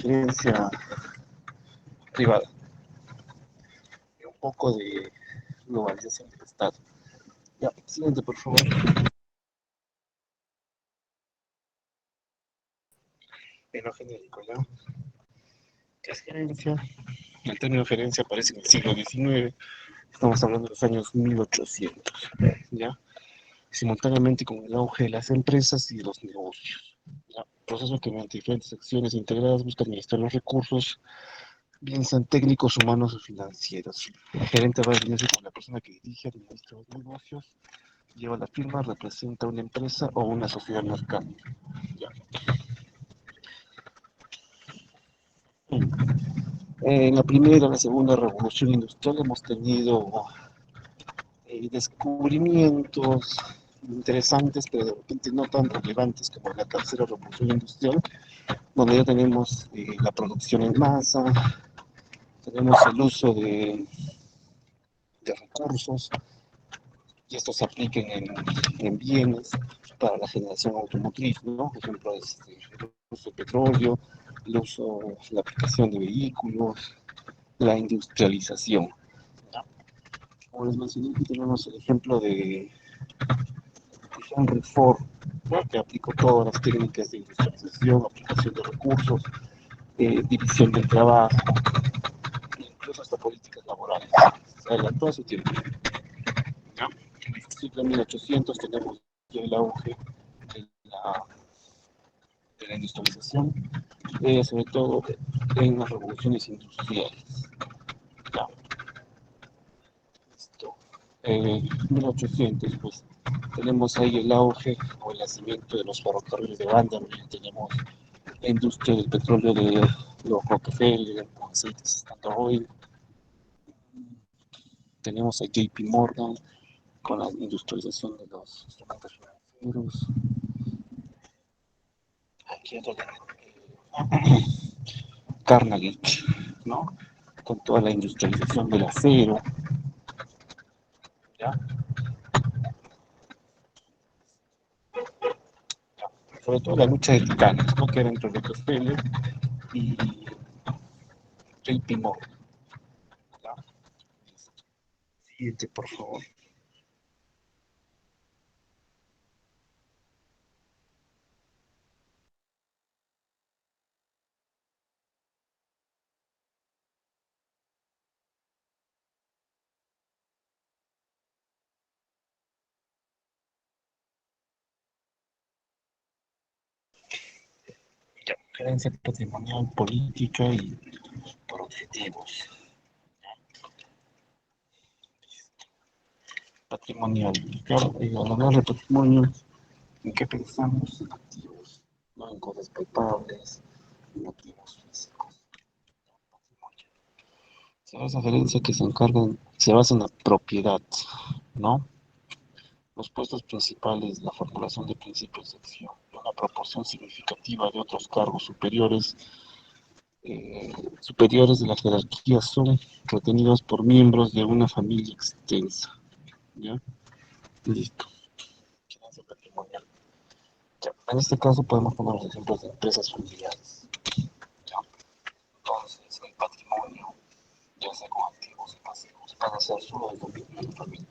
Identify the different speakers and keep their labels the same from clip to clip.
Speaker 1: gerencia privada y un poco de globalización del Estado. Ya, siguiente, por favor. En lo genérico, ¿ya? ¿Qué es gerencia? El término gerencia aparece en el siglo XIX, estamos hablando de los años 1800, ¿ya? Simultáneamente con el auge de las empresas y de los negocios. ¿Ya? Proceso que mediante diferentes acciones integradas busca administrar los recursos, bien sean técnicos, humanos o financieros. El gerente va a definirse como la persona que dirige, administra los negocios, lleva la firma, representa una empresa o una sociedad mercante. ¿Ya? En la primera y la segunda revolución industrial hemos tenido descubrimientos interesantes, pero de repente no tan relevantes como la tercera revolución industrial, donde ya tenemos la producción en masa, tenemos el uso de recursos, y estos se apliquen en bienes para la generación automotriz, ¿no? Por ejemplo, el uso de petróleo, la aplicación de vehículos, la industrialización. ¿Ya? Como les mencioné, aquí tenemos el ejemplo de Henry Ford, ¿no? Que aplicó todas las técnicas de industrialización, aplicación de recursos, división del trabajo, incluso hasta políticas laborales. Se adelantó a su tiempo. ¿Ya? En el siglo 1800 tenemos ya el auge de la, de la industrialización, sobre todo en las revoluciones industriales. ¿Ya? Esto, 1800, pues tenemos ahí el auge o el nacimiento de los ferrocarriles de banda, tenemos la industria del petróleo de los Rockefeller, con aceites Standard Oil, tenemos a JP Morgan con la industrialización de los instrumentos financieros, aquí otro Carnegie, ¿no? Con toda la industrialización del acero, ¿ya? Sobre todo la lucha de titanes, ¿no? Que era entre Rockefeller y JP Morgan, ¿ya? Siguiente, por favor. Ya, gerencia patrimonial, política y por objetivos. Patrimonial. Claro, al hablar de patrimonio, ¿en qué pensamos? En activos, no en cosas palpables, en activos físicos. Patrimonio. Se esa gerencia que se basa en la propiedad, ¿no? Los puestos principales, la formulación de principios de acción, una proporción significativa de otros cargos superiores de la jerarquía son retenidos por miembros de una familia extensa. ¿Ya? Listo. Gerencia patrimonial. Ya. En este caso podemos poner los ejemplos de empresas familiares. ¿Ya? Entonces, el patrimonio, ya sea con activos y pasivos, van a ser solo del dominio de la familia.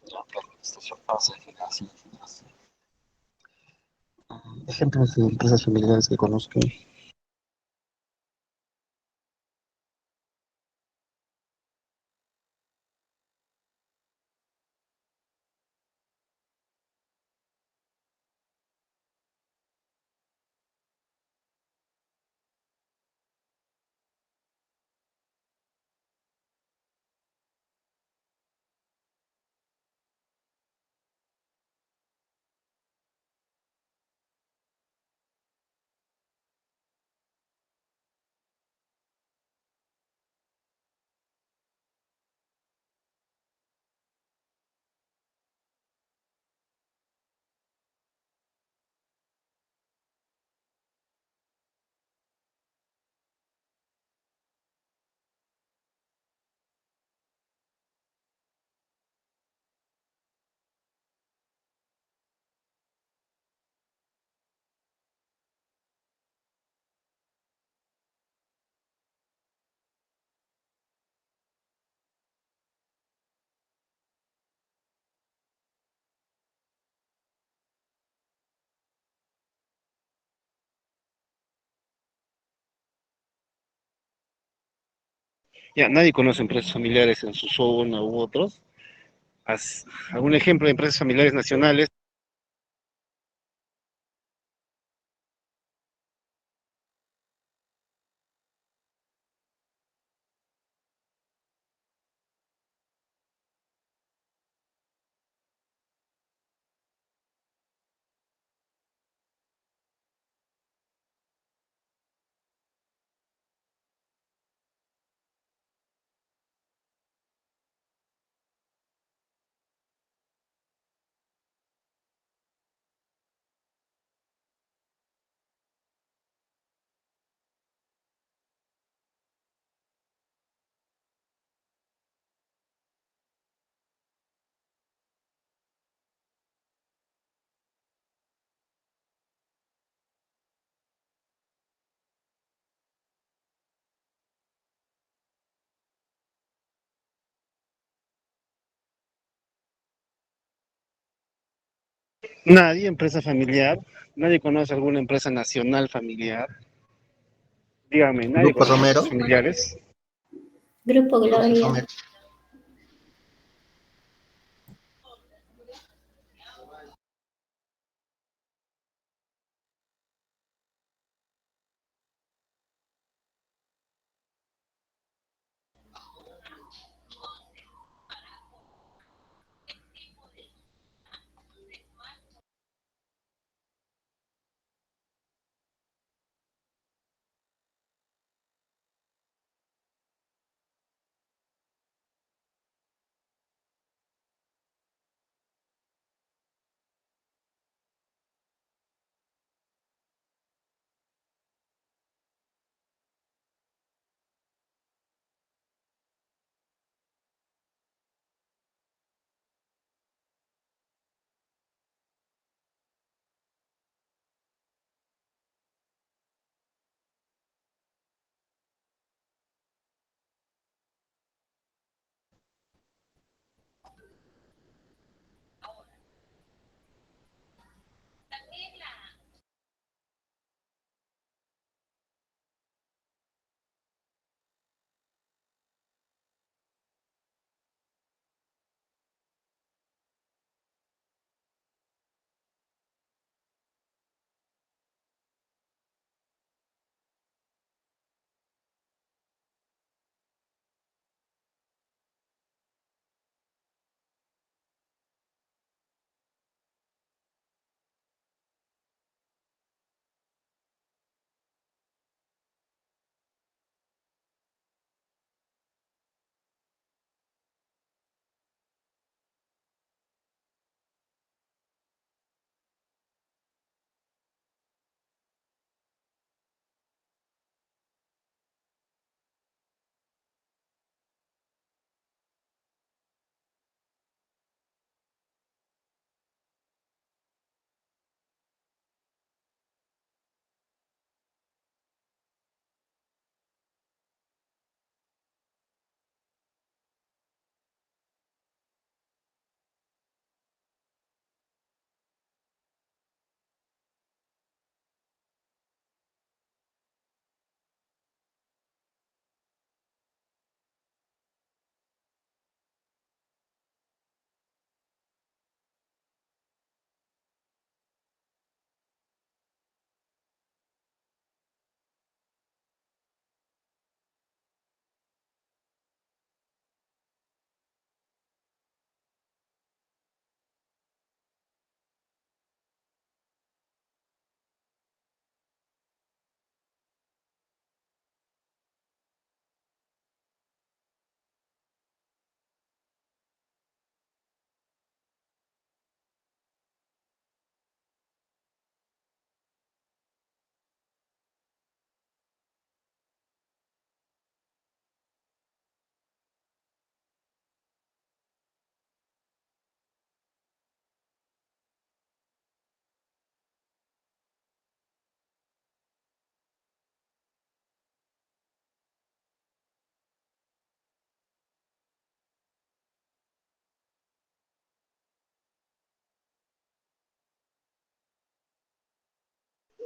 Speaker 1: Ya, la administración pasa de generación en generación. Ejemplos de empresas familiares que conozco. Ya, nadie conoce empresas familiares en su zona u otros. Algún ejemplo de empresas familiares nacionales. Nadie, empresa familiar. Nadie conoce alguna empresa nacional familiar. Dígame, nadie
Speaker 2: Grupo
Speaker 1: conoce
Speaker 2: Romero.
Speaker 1: empresas familiares.
Speaker 3: Grupo
Speaker 2: Grupo
Speaker 3: Gloria.
Speaker 2: Romero.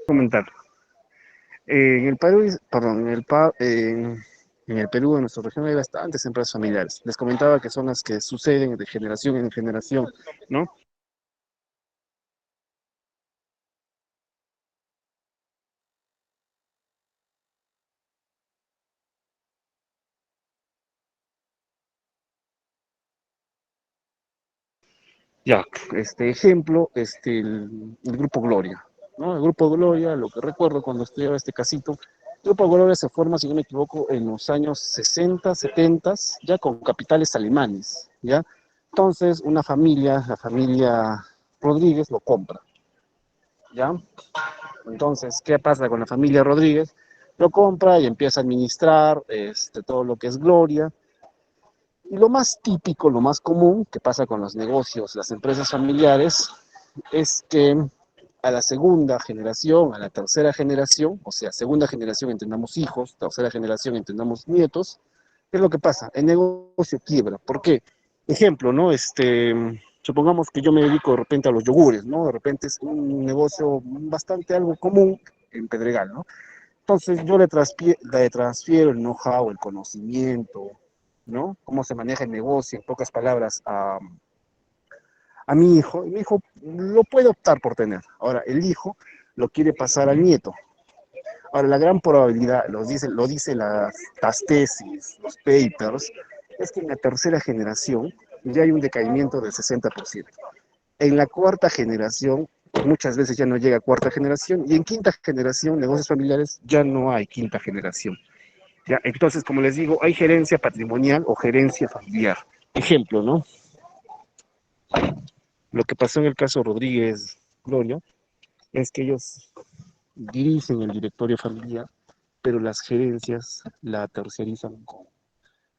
Speaker 1: Comentar. En el país, perdón, En el Perú, en nuestra región, hay bastantes empresas familiares. Les comentaba que son las que suceden de generación en generación, ¿no? Ya, este ejemplo, el Grupo Gloria, ¿no? El Grupo Gloria, lo que recuerdo cuando estudiaba este casito, el Grupo Gloria se forma, si no me equivoco, en los años 60, 70, ya con capitales alemanes, ¿ya? Entonces, una familia, la familia Rodríguez, lo compra, ¿ya? Entonces, ¿qué pasa con la familia Rodríguez? Lo compra y empieza a administrar todo lo que es Gloria. Y lo más típico, lo más común que pasa con los negocios, las empresas familiares, es que a la segunda generación, a la tercera generación, o sea, segunda generación entendamos hijos, tercera generación entendamos nietos, ¿qué es lo que pasa? El negocio quiebra. ¿Por qué? Ejemplo, ¿no? Supongamos que yo me dedico de repente a los yogures, ¿no? De repente es un negocio bastante algo común en Pedregal, ¿no? Entonces yo le transfiero el know-how, el conocimiento, ¿no? Cómo se maneja el negocio, en pocas palabras, a mi hijo, y mi hijo lo puede optar por tener. Ahora, el hijo lo quiere pasar al nieto. Ahora, la gran probabilidad, lo dice las tesis, los papers, es que en la tercera generación ya hay un decaimiento del 60%. En la cuarta generación, muchas veces ya no llega a cuarta generación, y en quinta generación, negocios familiares, ya no hay quinta generación. ¿Ya? Entonces, como les digo, hay gerencia patrimonial o gerencia familiar. Ejemplo, ¿no? Lo que pasó en el caso Rodríguez Gloria es que ellos dirigen el directorio familiar, pero las gerencias la tercerizan con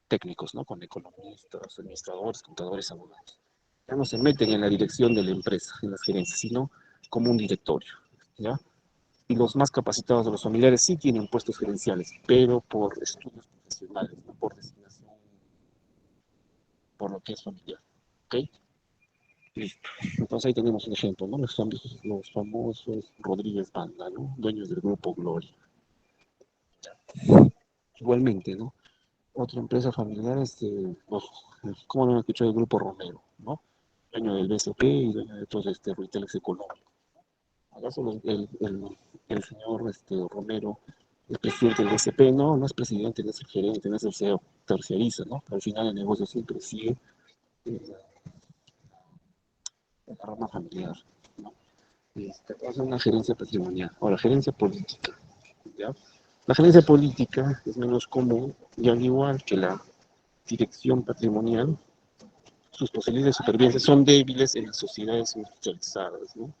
Speaker 1: técnicos, ¿no? Con economistas, administradores, contadores, abogados. Ya no se meten en la dirección de la empresa, en las gerencias, sino como un directorio, ¿ya? Y los más capacitados de los familiares sí tienen puestos gerenciales, pero por estudios profesionales, no por designación, por lo que es familiar, ¿ok? Listo. Entonces ahí tenemos un ejemplo, ¿no? Los famosos Rodríguez Banda, ¿no? Dueños del grupo Gloria. Igualmente, ¿no? Otra empresa familiar es, ¿cómo no han escuchado el grupo Romero, ¿no? Dueño del BCP y dueño de todos retailers económicos. ¿Acaso el señor Romero es presidente del BCP? No, no es presidente, no es el gerente, no es el CEO, terciariza, ¿no? Al final el negocio siempre sigue en la rama familiar, ¿no? Es una gerencia patrimonial o la gerencia política, ¿ya? La gerencia política es menos común y al igual que la dirección patrimonial, sus posibilidades de supervivencia son débiles en las sociedades industrializadas, ¿no?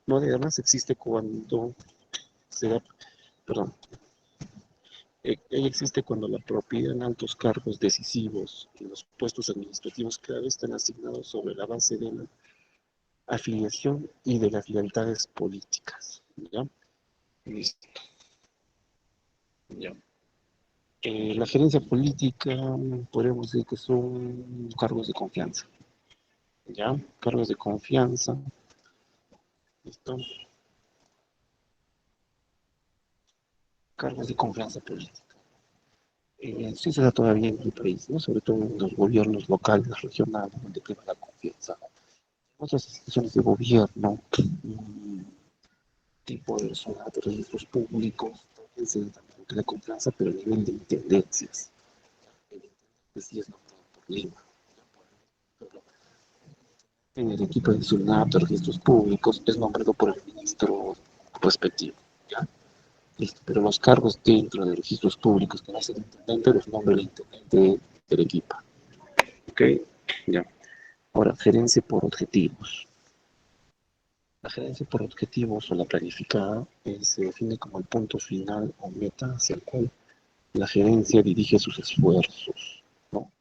Speaker 1: Modernas existe cuando se da, perdón, ella existe cuando la propiedad en altos cargos decisivos y los puestos administrativos clave están asignados sobre la base de la afiliación y de las lealtades políticas, ¿ya? Listo, ya. La gerencia política, podríamos decir que son cargos de confianza, ¿ya? Cargos de confianza, ¿listo? Cargos de confianza política. Sí se da todavía en el país, ¿no? Sobre todo en los gobiernos locales, regionales, donde prima la confianza. Otras instituciones de gobierno, tipo de de registros públicos, también se da también la confianza, pero a nivel de intendencias. El sí es nombrado por Lima. En el equipo de SUNAT de registros públicos es nombrado por el ministro respectivo, ¿ya? Listo. Pero los cargos dentro de registros públicos que no es el intendente los nombra el intendente del equipo. ¿Ok? Ya. Ahora, gerencia por objetivos. La gerencia por objetivos o la planificada se define como el punto final o meta hacia el cual la gerencia dirige sus esfuerzos, ¿no?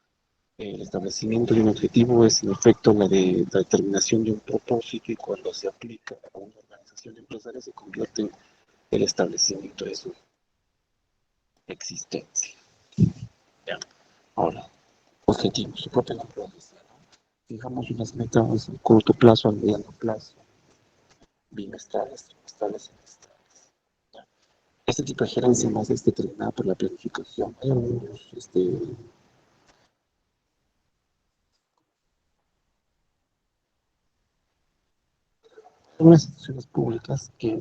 Speaker 1: El establecimiento de un objetivo es, en efecto, la determinación de un propósito y cuando se aplica a una organización empresarial se convierte en el establecimiento de su existencia. ¿Ya? Ahora, objetivos, su propio nombre lo dice, ¿no? Fijamos unas metas a corto plazo, a mediano plazo, bimestrales, trimestrales, semestrales. ¿Ya? Este tipo de gerencia más determinada por la planificación. Hay algunos, algunas instituciones públicas que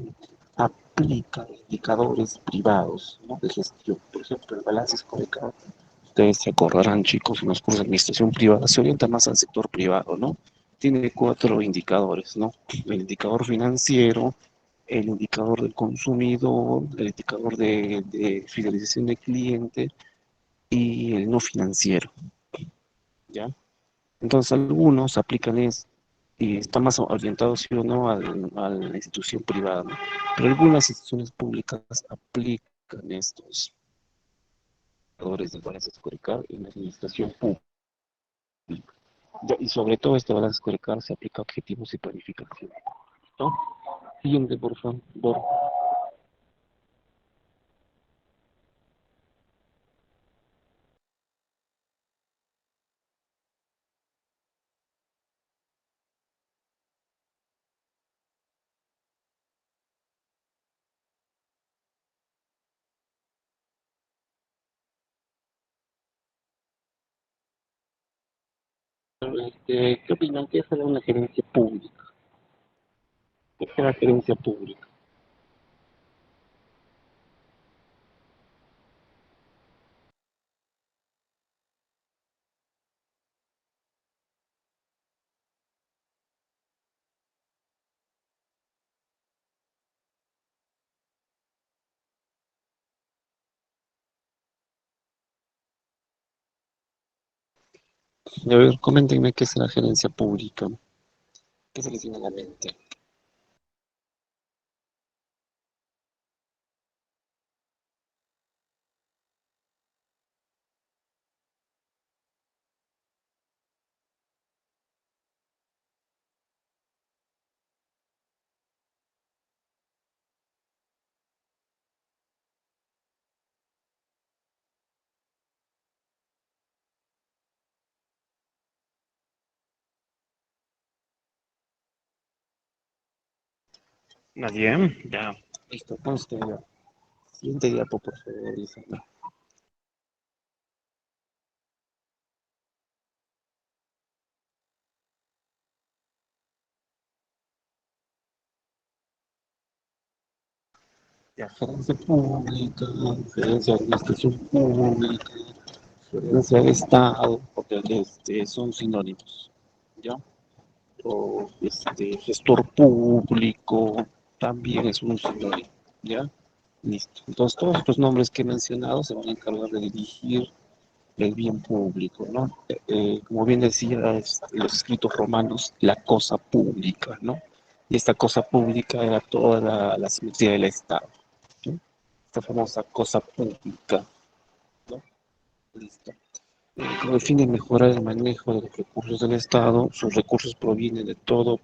Speaker 1: aplican indicadores privados, ¿no?, de gestión. Por ejemplo, el balance escolar. Ustedes se acordarán, chicos, en los cursos de administración privada se orienta más al sector privado, ¿no? Tiene cuatro indicadores, ¿no? El indicador financiero, el indicador del consumidor, el indicador de fidelización del cliente y el no financiero, ¿ya? Entonces algunos aplican es y están más orientados, sí o no, a la institución privada, ¿no? Pero algunas instituciones públicas aplican estos indicadores de balance escolar en la administración pública. Y sobre todo este balance escolar se aplica a objetivos y planificación, ¿no? Siguiente, por favor. ¿Qué opinan? ¿Qué es una gerencia pública? ¿Qué es la gerencia pública? A ver, coméntenme qué es la gerencia pública. ¿Qué se les viene a la mente? Nadie, ya. Listo, vamos a ver. Siguiente diapo, por favor, Isabel. Ya, gerencia pública, gerencia de administración pública, gerencia de Estado, porque son sinónimos, ¿ya? O gestor público, también es un sinónimo, ¿ya? Listo. Entonces, todos estos nombres que he mencionado se van a encargar de dirigir el bien público, ¿no? Como bien decía los escritos romanos, la cosa pública, ¿no? Y esta cosa pública era toda la simetría del Estado, ¿no? Esta famosa cosa pública, ¿no? Listo. Con el fin de mejorar el manejo de los recursos del Estado, sus recursos provienen de todos,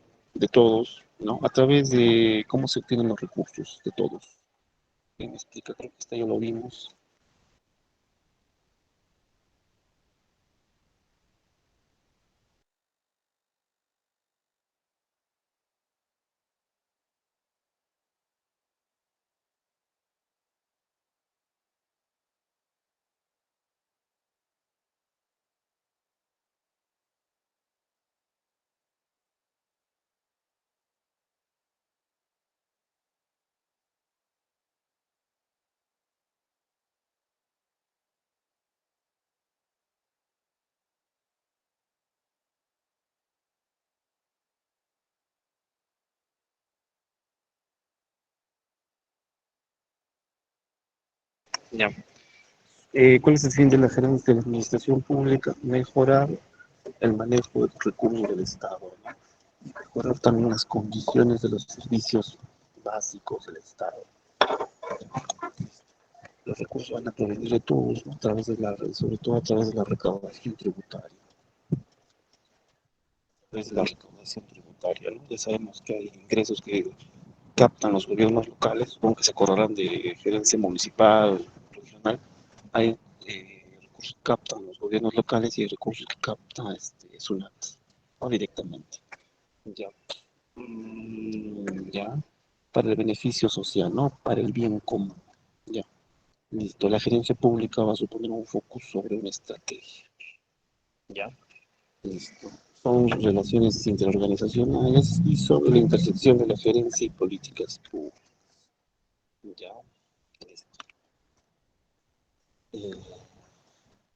Speaker 1: ¿no? A través de cómo se obtienen los recursos de todos. ¿Quién me explica? Creo que esta ya lo vimos. Ya. ¿Cuál es el fin de la gerencia de la administración pública? Mejorar el manejo de los recursos del Estado, ¿no? Mejorar también las condiciones de los servicios básicos del Estado. Los recursos van a provenir de todos, ¿no? A través de sobre todo a través de la recaudación tributaria. A través de la recaudación tributaria, ¿no? Ya sabemos que hay ingresos que captan los gobiernos locales, supongo que se acordarán de gerencia municipal, regional. Hay recursos que captan los gobiernos locales y hay recursos que capta SUNAT, ¿no? Directamente. Ya. Ya. Para el beneficio social, ¿no? Para el bien común. Listo, la gerencia pública va a suponer un focus sobre una estrategia. ¿Ya? Listo. Son relaciones interorganizacionales y sobre la intersección de la gerencia y políticas públicas. ¿Ya? Listo. Eh,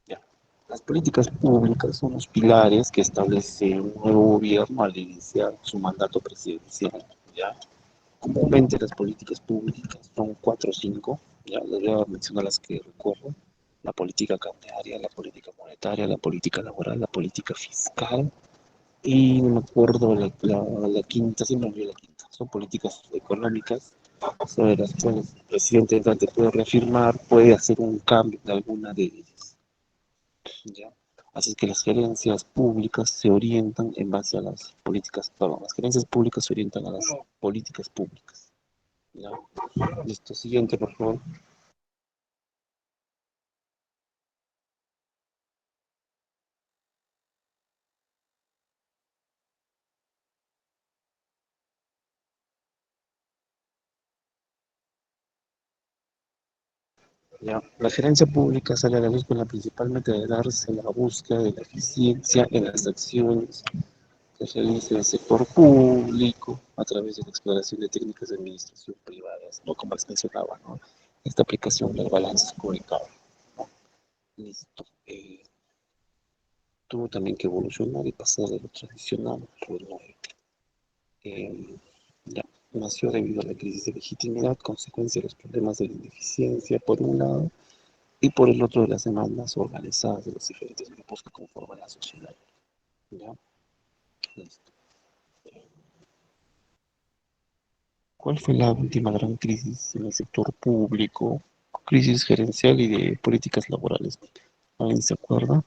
Speaker 1: ya. Las políticas públicas son los pilares que establece un nuevo gobierno al iniciar su mandato presidencial. ¿Ya? Comúnmente las políticas públicas son cuatro o cinco, ya les voy a mencionar las que recuerdo: la política cambiaria, la política monetaria, la política laboral, la política fiscal y no me acuerdo la quinta, sí me olvidé la quinta. Son políticas económicas sobre las cuales el presidente entrante puede reafirmar, puede hacer un cambio de alguna de ellas. ¿Ya? Así que las gerencias públicas se orientan en base a las políticas, perdón, las gerencias públicas se orientan a las políticas públicas. ¿Ya? Listo, siguiente, por favor. ¿Ya? La gerencia pública sale a la luz con la principal meta de darse la búsqueda de la eficiencia en las acciones que realiza el sector público a través de la exploración de técnicas de administración privadas, ¿no? Como les mencionaba, ¿no? Esta aplicación del balance comunicado, ¿no? Listo. Tuvo también que evolucionar y pasar de lo tradicional a lo nuevo. Eh, ya, nació debido a la crisis de legitimidad, consecuencia de los problemas de la ineficiencia, por un lado, y por el otro de las demandas organizadas de los diferentes grupos que conforman la sociedad. ¿Ya? Listo. ¿Cuál fue la última gran crisis en el sector público? Crisis gerencial y de políticas laborales. ¿Alguien se acuerda?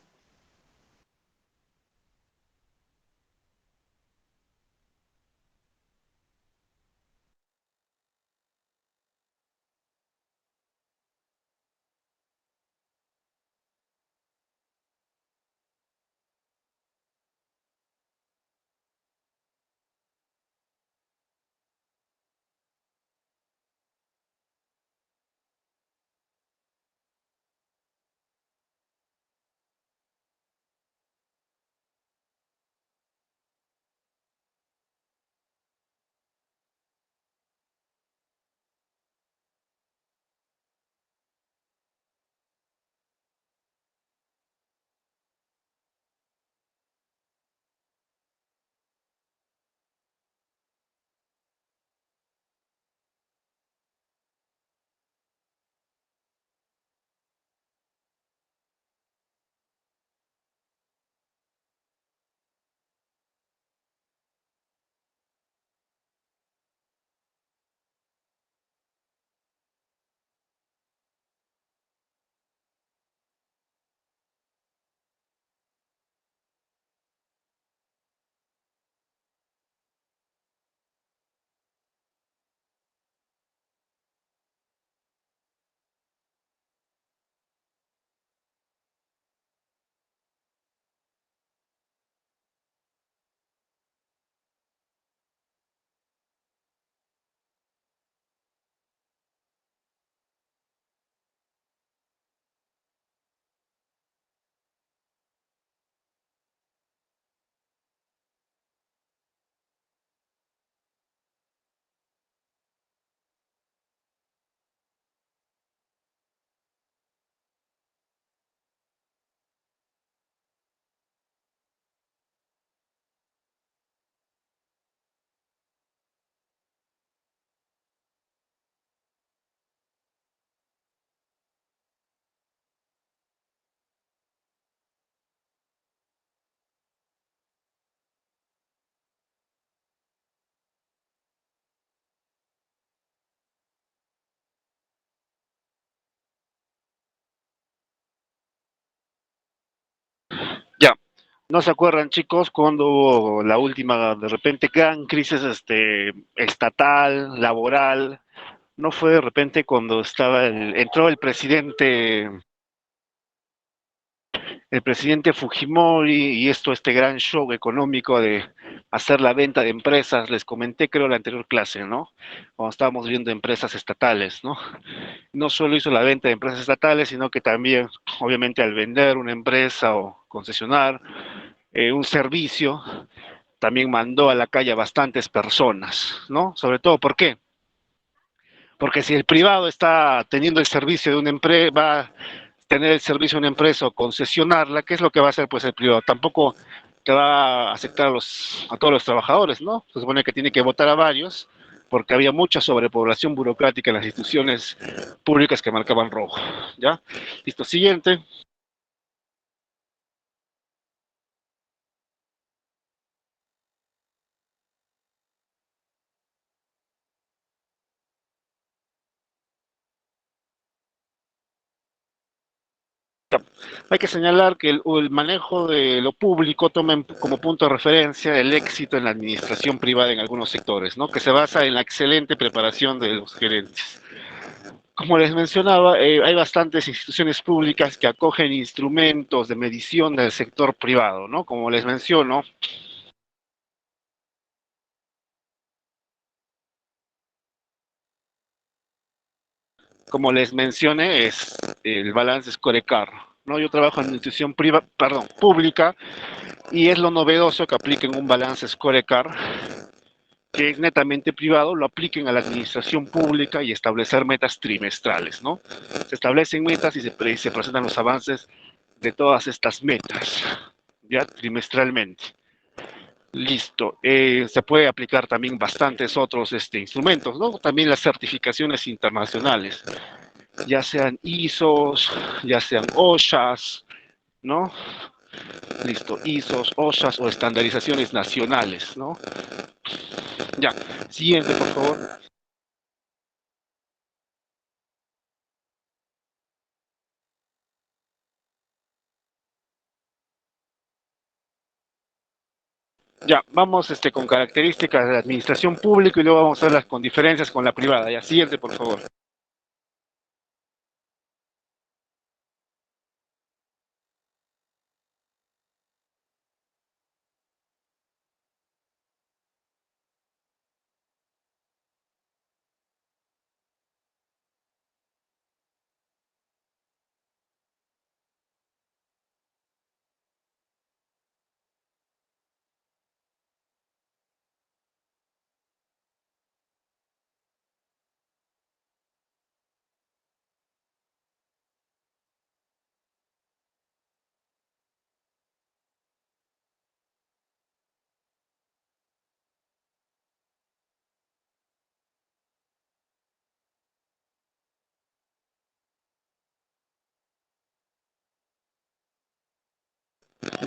Speaker 2: Ya, ¿no se acuerdan, chicos, cuando hubo la última, de repente, gran crisis estatal, laboral? ¿No fue de repente cuando entró el presidente el presidente Fujimori y este gran show económico de hacer la venta de empresas, les comenté creo la anterior clase, ¿no? Cuando estábamos viendo empresas estatales, ¿no? No solo hizo la venta de empresas estatales, sino que también, obviamente, al vender una empresa o concesionar un servicio, también mandó a la calle a bastantes personas, ¿no? Sobre todo, ¿por qué? Porque si el privado está teniendo el servicio de una empresa, va a tener el servicio de una empresa o concesionarla, ¿qué es lo que va a hacer pues el privado? Tampoco te va a aceptar a todos los trabajadores, ¿no? Se supone que tiene que votar a varios, porque había mucha sobrepoblación burocrática en las instituciones públicas que marcaban rojo, ¿ya? Listo, siguiente. Hay que señalar que el manejo de lo público toma como punto de referencia el éxito en la administración privada en algunos sectores, ¿no? Que se basa en la excelente preparación de los gerentes. Como les mencionaba, hay bastantes instituciones públicas que acogen instrumentos de medición del sector privado, ¿no? Como les menciono, como les mencioné, es el balance Scorecard, ¿no? Yo trabajo en una institución pública y es lo novedoso que apliquen un balance Scorecard que es netamente privado, lo apliquen a la administración pública y establecer metas trimestrales, ¿no? Se establecen metas y se presentan los avances de todas estas metas, ya trimestralmente. Listo. Se puede aplicar también bastantes otros instrumentos, ¿no? También las certificaciones internacionales, ya sean ISOs, ya sean OSHAs, ¿no? Listo, ISOs, OSHAs o estandarizaciones nacionales, ¿no? Ya, siguiente, por favor. Ya, vamos con características de la administración pública y luego vamos a verlas con diferencias con la privada. Ya, siguiente, por favor.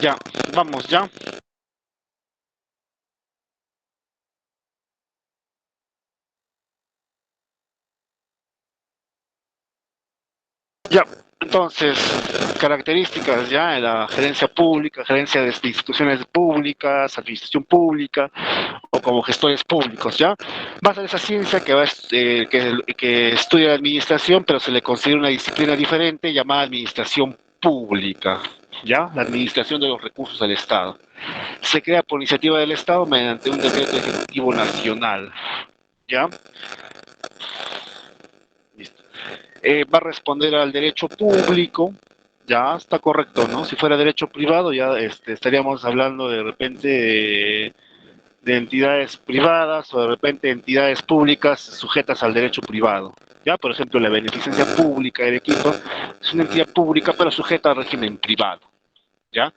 Speaker 2: Ya, vamos, ya. Ya, entonces, características ya en la gerencia pública, gerencia de instituciones públicas, administración pública o como gestores públicos, ¿ya? Va a ser esa ciencia que estudia la administración, pero se le considera una disciplina diferente llamada administración pública, ¿ya? La administración de los recursos del Estado. Se crea por iniciativa del Estado mediante un decreto ejecutivo nacional, ¿ya? Listo. Va a responder al derecho público, ya está correcto, ¿no? Si fuera derecho privado, ya estaríamos hablando de repente de entidades privadas o de repente entidades públicas sujetas al derecho privado. Ya, por ejemplo, la beneficencia pública del equipo es una entidad pública pero sujeta al régimen privado. ¿Ya?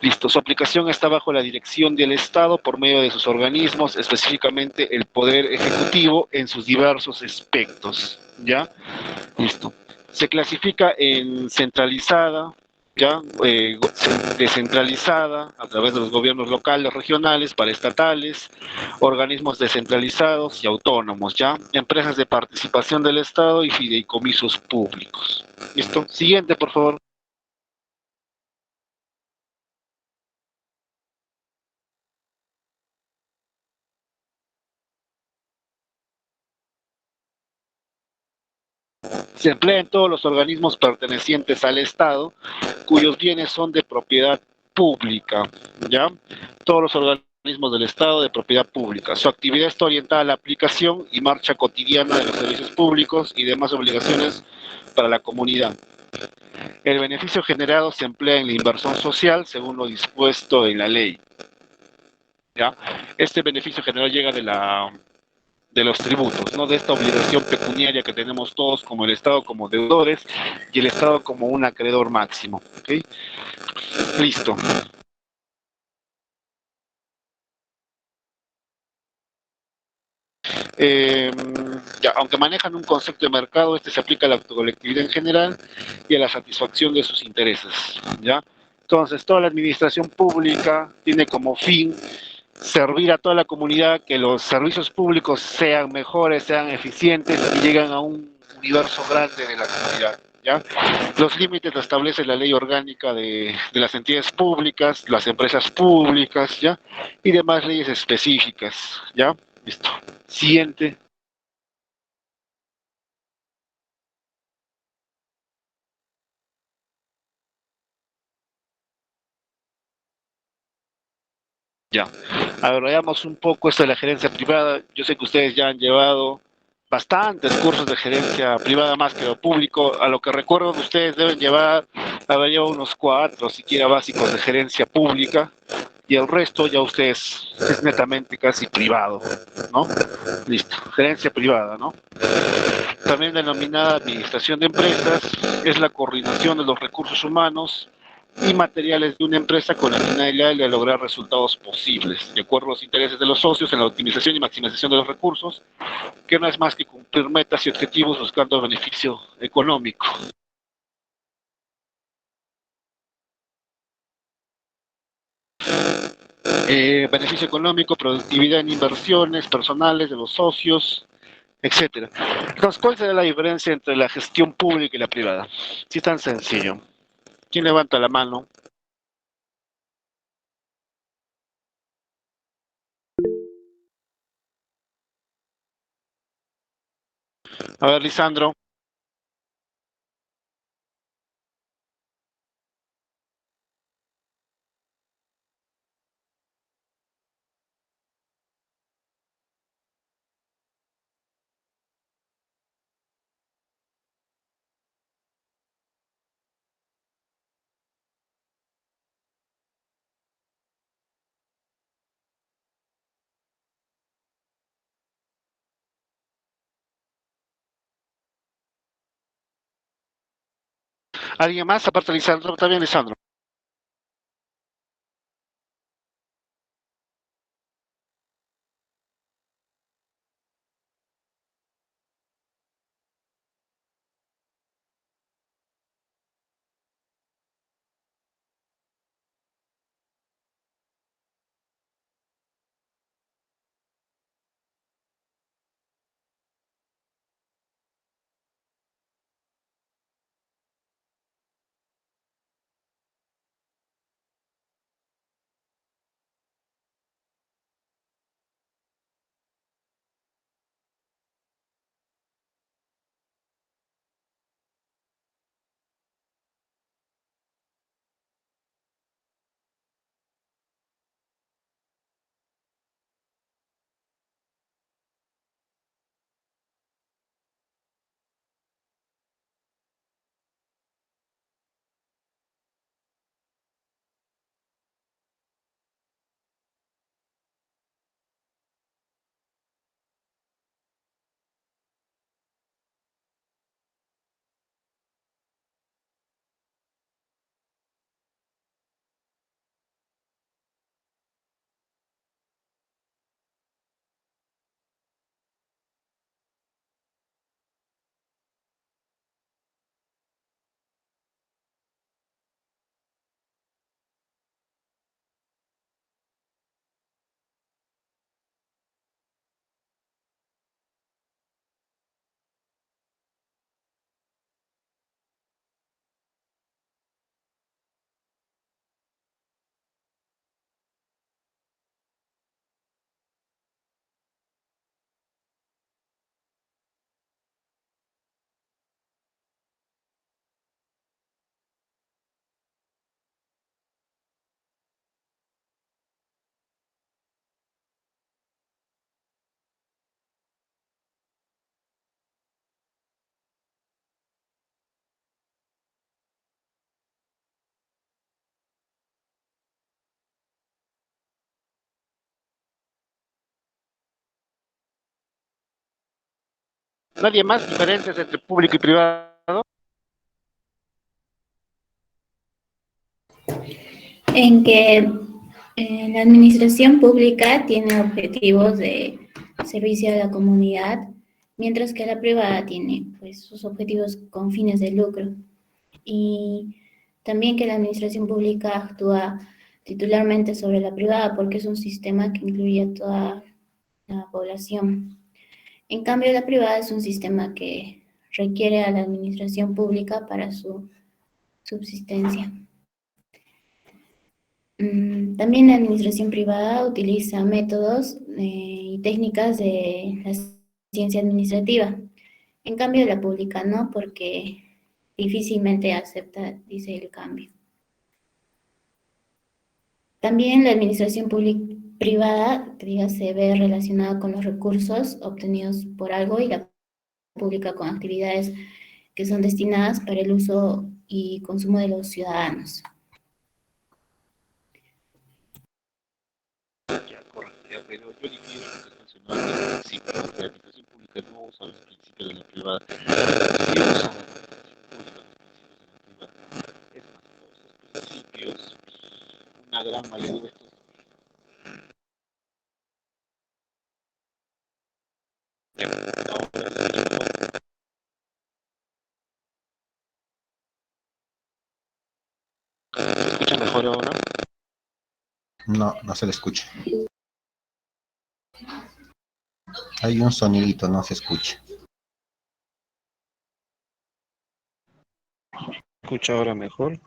Speaker 2: Listo, su aplicación está bajo la dirección del Estado por medio de sus organismos, específicamente el Poder Ejecutivo en sus diversos aspectos, ¿ya? Listo. Se clasifica en centralizada, ya descentralizada a través de los gobiernos locales, regionales, paraestatales, organismos descentralizados y autónomos, ya empresas de participación del Estado y fideicomisos públicos. Listo. Siguiente, por favor. Se emplea en todos los organismos pertenecientes al Estado, cuyos bienes son de propiedad pública, ¿ya? Todos los organismos del Estado de propiedad pública. Su actividad está orientada a la aplicación y marcha cotidiana de los servicios públicos y demás obligaciones para la comunidad. El beneficio generado se emplea en la inversión social según lo dispuesto en la ley, ¿ya? Este beneficio general llega de los tributos, ¿no? De esta obligación pecuniaria que tenemos todos como el Estado como deudores y el Estado como un acreedor máximo, ¿ok? Listo. Eh, ya, aunque manejan un concepto de mercado, este se aplica a la colectividad en general y a la satisfacción de sus intereses, ¿ya? Entonces, toda la administración pública tiene como fin servir a toda la comunidad, que los servicios públicos sean mejores, sean eficientes y lleguen a un universo grande de la comunidad, ¿ya? Los límites lo establece la ley orgánica de las entidades públicas, las empresas públicas, ¿ya? Y demás leyes específicas, ¿ya? Listo. Siguiente. Ya. A ver, veamos un poco esto de la gerencia privada. Yo sé que ustedes ya han llevado bastantes cursos de gerencia privada más que lo público. A lo que recuerdo, ustedes deben haber llevado unos 4, siquiera básicos de gerencia pública, y el resto ya ustedes es netamente casi privado, ¿no? Listo. Gerencia privada, ¿no? También denominada administración de empresas, es la coordinación de los recursos humanos y materiales de una empresa con la finalidad de lograr resultados posibles, de acuerdo a los intereses de los socios en la optimización y maximización de los recursos, que no es más que cumplir metas y objetivos buscando beneficio económico. Beneficio económico, productividad en inversiones personales de los socios, etcétera. Entonces, ¿cuál será la diferencia entre la gestión pública y la privada? Sí, es tan sencillo. ¿Quién levanta la mano? A ver, Lisandro. ¿Alguien más aparte de Lisandro? Está bien, Lisandro. Nadie más diferencias entre público y privado.
Speaker 3: En que la administración pública tiene objetivos de servicio a la comunidad, mientras que la privada tiene pues, sus objetivos con fines de lucro. Y también que la administración pública actúa titularmente sobre la privada porque es un sistema que incluye a toda la población. En cambio, la privada es un sistema que requiere a la administración pública para su subsistencia. También la administración privada utiliza métodos y técnicas de la ciencia administrativa. En cambio, la pública no, porque difícilmente acepta, dice, el cambio. También la administración privada, se ve relacionada con los recursos obtenidos por algo y la pública con actividades que son destinadas para el uso y consumo de los ciudadanos.
Speaker 2: Ya, correcto, ya, pero yo difiero en lo que has mencionado de los principios. La administración pública no usa los principios de la privada. Sí usa la administración pública los principios de la privada. Es más, todos estos principios, una gran mayoría de estos ¿se escucha mejor ahora?
Speaker 4: No, no se le escucha. Hay un sonidito, no se escucha.
Speaker 2: ¿Escucha ahora mejor?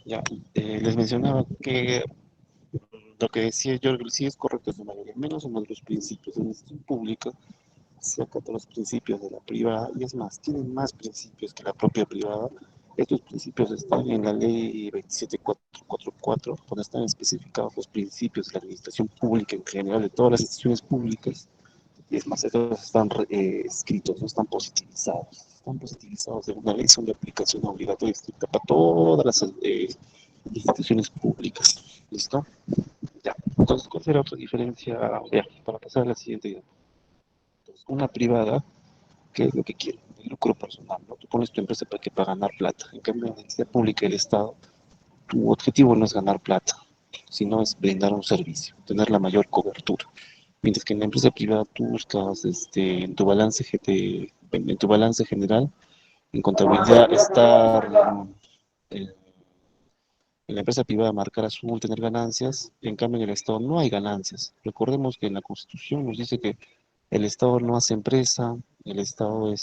Speaker 1: Ya, les mencionaba que lo que decía Jorge sí es correcto, es una mayoría, menos uno de los principios de la institución pública se acatan los principios de la privada y es más, tienen más principios que la propia privada. Estos principios están en la ley 27444, donde están especificados los principios de la administración pública en general, de todas las instituciones públicas, y es más, estos están escritos, no están positivizados de una ley, son de aplicación obligatoria y estricta para todas las instituciones públicas. ¿Listo? Ya. Entonces, ¿cuál será otra diferencia? Ya, para pasar a la siguiente idea. Entonces, una privada, ¿qué es lo que quiere? El lucro personal, ¿no? Tú pones tu empresa para ganar plata. En cambio, en la universidad pública y el Estado, tu objetivo no es ganar plata, sino es brindar un servicio, tener la mayor cobertura. Mientras que en la empresa privada tú buscas en tu balance, en tu balance general, en contabilidad, estar en, en la empresa privada marcar azul, tener ganancias, en cambio en el Estado no hay ganancias. Recordemos que en la Constitución nos dice que el Estado no hace empresa, el Estado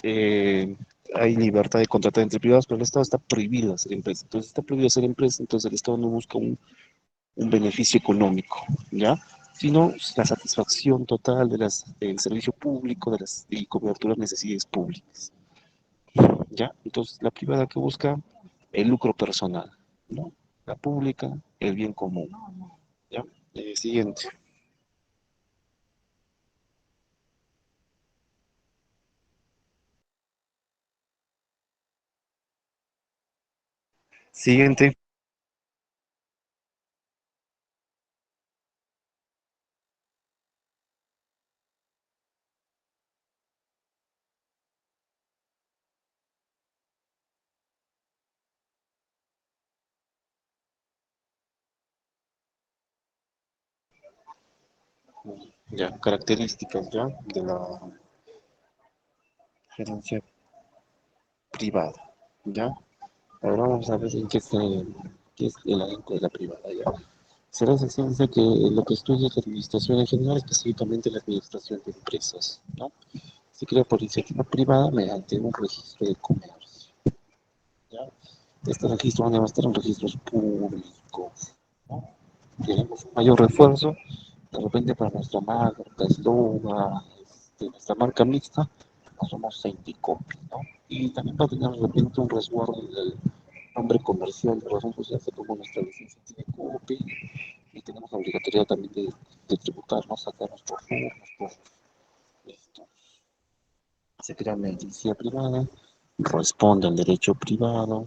Speaker 1: eh, hay libertad de contratar entre privados, pero el Estado está prohibido de hacer empresa. Entonces está prohibido hacer empresa, entonces el Estado no busca un beneficio económico, ¿ya? Sino la satisfacción total del servicio público, de las y cobertura de necesidades públicas, ¿ya? Entonces la privada que busca el lucro personal, ¿no? La pública, el bien común, ¿ya? Siguiente. Siguiente. Ya, características ya de la gerencia privada, ¿ya? Ahora vamos a ver en qué es el adentro de la privada, ¿ya? Será esa ciencia que lo que estudia es la administración en general, específicamente la administración de empresas, ¿no? Se crea por iniciativa privada mediante un registro de comercio, ¿ya? Este registro va a estar en registros públicos, ¿no? Tenemos un mayor refuerzo, de repente para nuestra marca, eslogan, nuestra marca mixta, no somos Copy, ¿no? Y también va a tener de repente un resguardo del nombre comercial de razón social, se tomó nuestra licencia Copy y tenemos la obligatoriedad también de tributarnos, sacar nuestros turnos, Se crea una entidad privada, responde al derecho privado,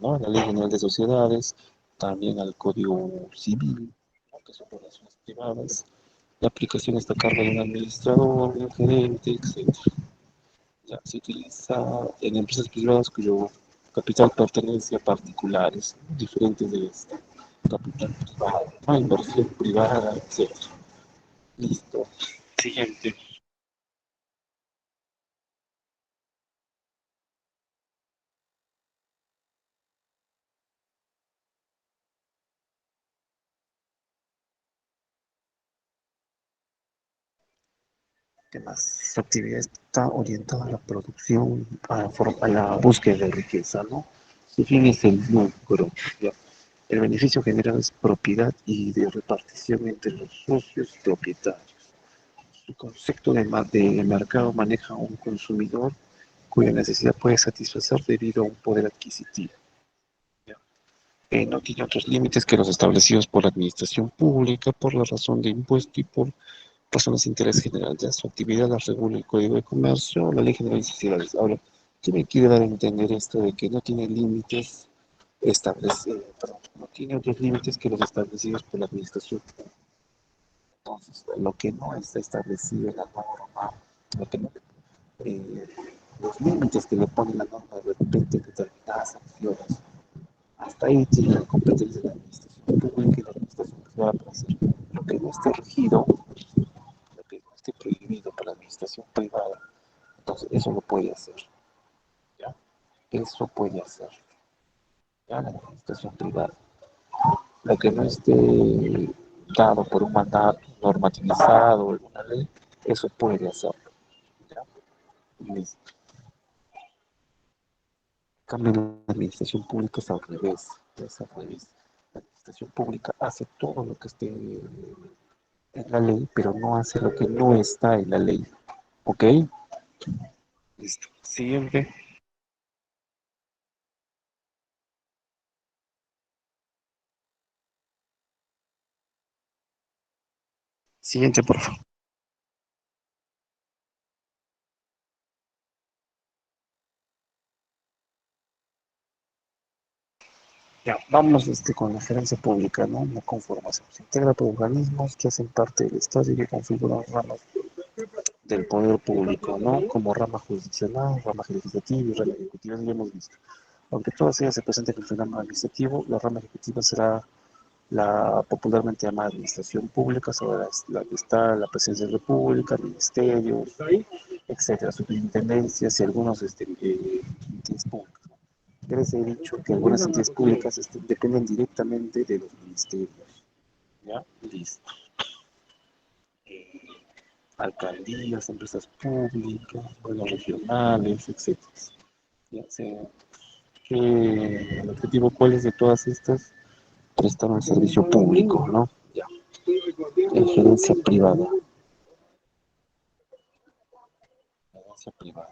Speaker 1: ¿no? A la Ley General de Sociedades, también al Código Civil, ¿no? Que son relaciones privadas. La aplicación está a cargo de un administrador, de un gerente, etc. Ya, se utiliza en empresas privadas cuyo capital pertenece a particulares, diferentes de este capital privado, ¿no? Inversión privada, etc. Listo. Siguiente. ¿Qué más? Su actividad está orientada a la producción, a la búsqueda de riqueza, ¿no? Su fin es el lucro, ¿ya? El beneficio generado es propiedad y de repartición entre los socios propietarios. Su concepto de mercado maneja a un consumidor cuya necesidad puede satisfacer debido a un poder adquisitivo, ¿ya? No tiene otros límites que los establecidos por la administración pública, por la razón de impuesto y por razones de interés general. Ya su actividad la regula el Código de Comercio, la Ley General de Sociedades. Ahora, ¿qué me quiere dar a entender esto de que no tiene límites establecidos, no tiene otros límites que los establecidos por la administración? Entonces, lo que no está establecido en la norma, lo que no, eh, los límites que le pone la norma de repente determinadas acciones, hasta ahí tiene la competencia de la administración pública y la administración privada para hacer. Lo que no esté regido, lo que no esté prohibido por la administración privada, entonces eso lo puede hacer, ¿ya? Eso puede hacer, ¿ya? La administración privada. Lo que no esté dado por un mandato normativizado o alguna ley, eso puede hacerlo, ¿ya? Listo. En cambio, la administración pública es al revés, es al revés. La administración pública hace todo lo que esté en la ley, pero no hace lo que no está en la ley, ¿ok? Listo. Siguiente. Siguiente, por favor. Ya, vamos con la gerencia pública, ¿no? La conformación. Se integra por organismos que hacen parte del Estado y que configuran ramas del poder público, ¿no? Como rama jurisdiccional, rama legislativa y rama ejecutiva, ya hemos visto. Aunque todas ellas se presenten con su rama administrativo, la rama ejecutiva será la popularmente llamada administración pública, sobre la que está la presidencia de la República, ministerios, etcétera, superintendencias y algunos entidades públicas. Ya les he dicho que algunas entidades públicas dependen directamente de los ministerios. ¿Ya? Listo. Alcaldías, empresas públicas, gobiernos regionales, etcétera. ¿Ya? El objetivo cuál es de todas estas, prestar un servicio público, ¿no? Ya. En gerencia privada. Gerencia privada.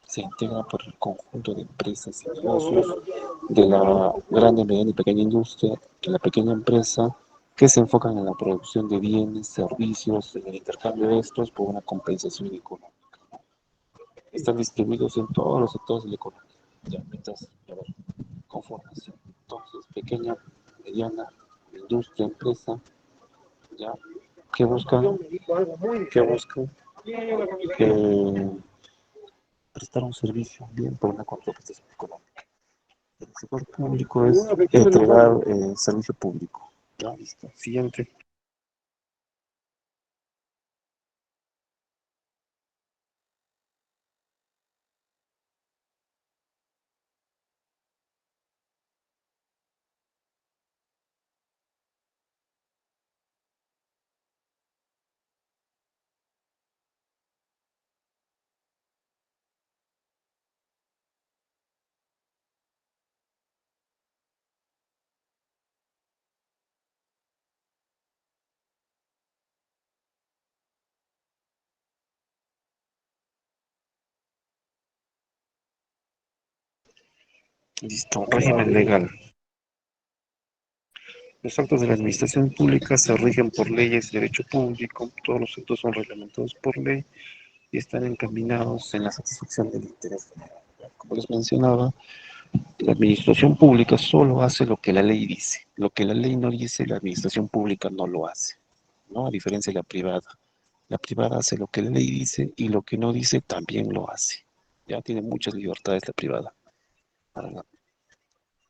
Speaker 1: Se integra por el conjunto de empresas y negocios de la grande, mediana y pequeña industria, de la pequeña empresa, que se enfocan en la producción de bienes, servicios, en el intercambio de estos por una compensación económica. Están distribuidos en todos los sectores de la economía. Ya, mientras, a ver, conformación. Entonces, pequeña, mediana, industria, empresa, ya, ¿qué buscan? ¿Qué buscan? Prestar un servicio bien por una contraprestación económica. El sector público es entregar servicio público. Ya, listo. Siguiente. Listo. Régimen legal. Los actos de la administración pública se rigen por leyes de derecho público. Todos los actos son reglamentados por ley y están encaminados en la satisfacción del interés general. Como les mencionaba, la administración pública solo hace lo que la ley dice. Lo que la ley no dice, la administración pública no lo hace, ¿no? A diferencia de la privada. La privada hace lo que la ley dice y lo que no dice también lo hace. Ya tiene muchas libertades la privada. Ahora,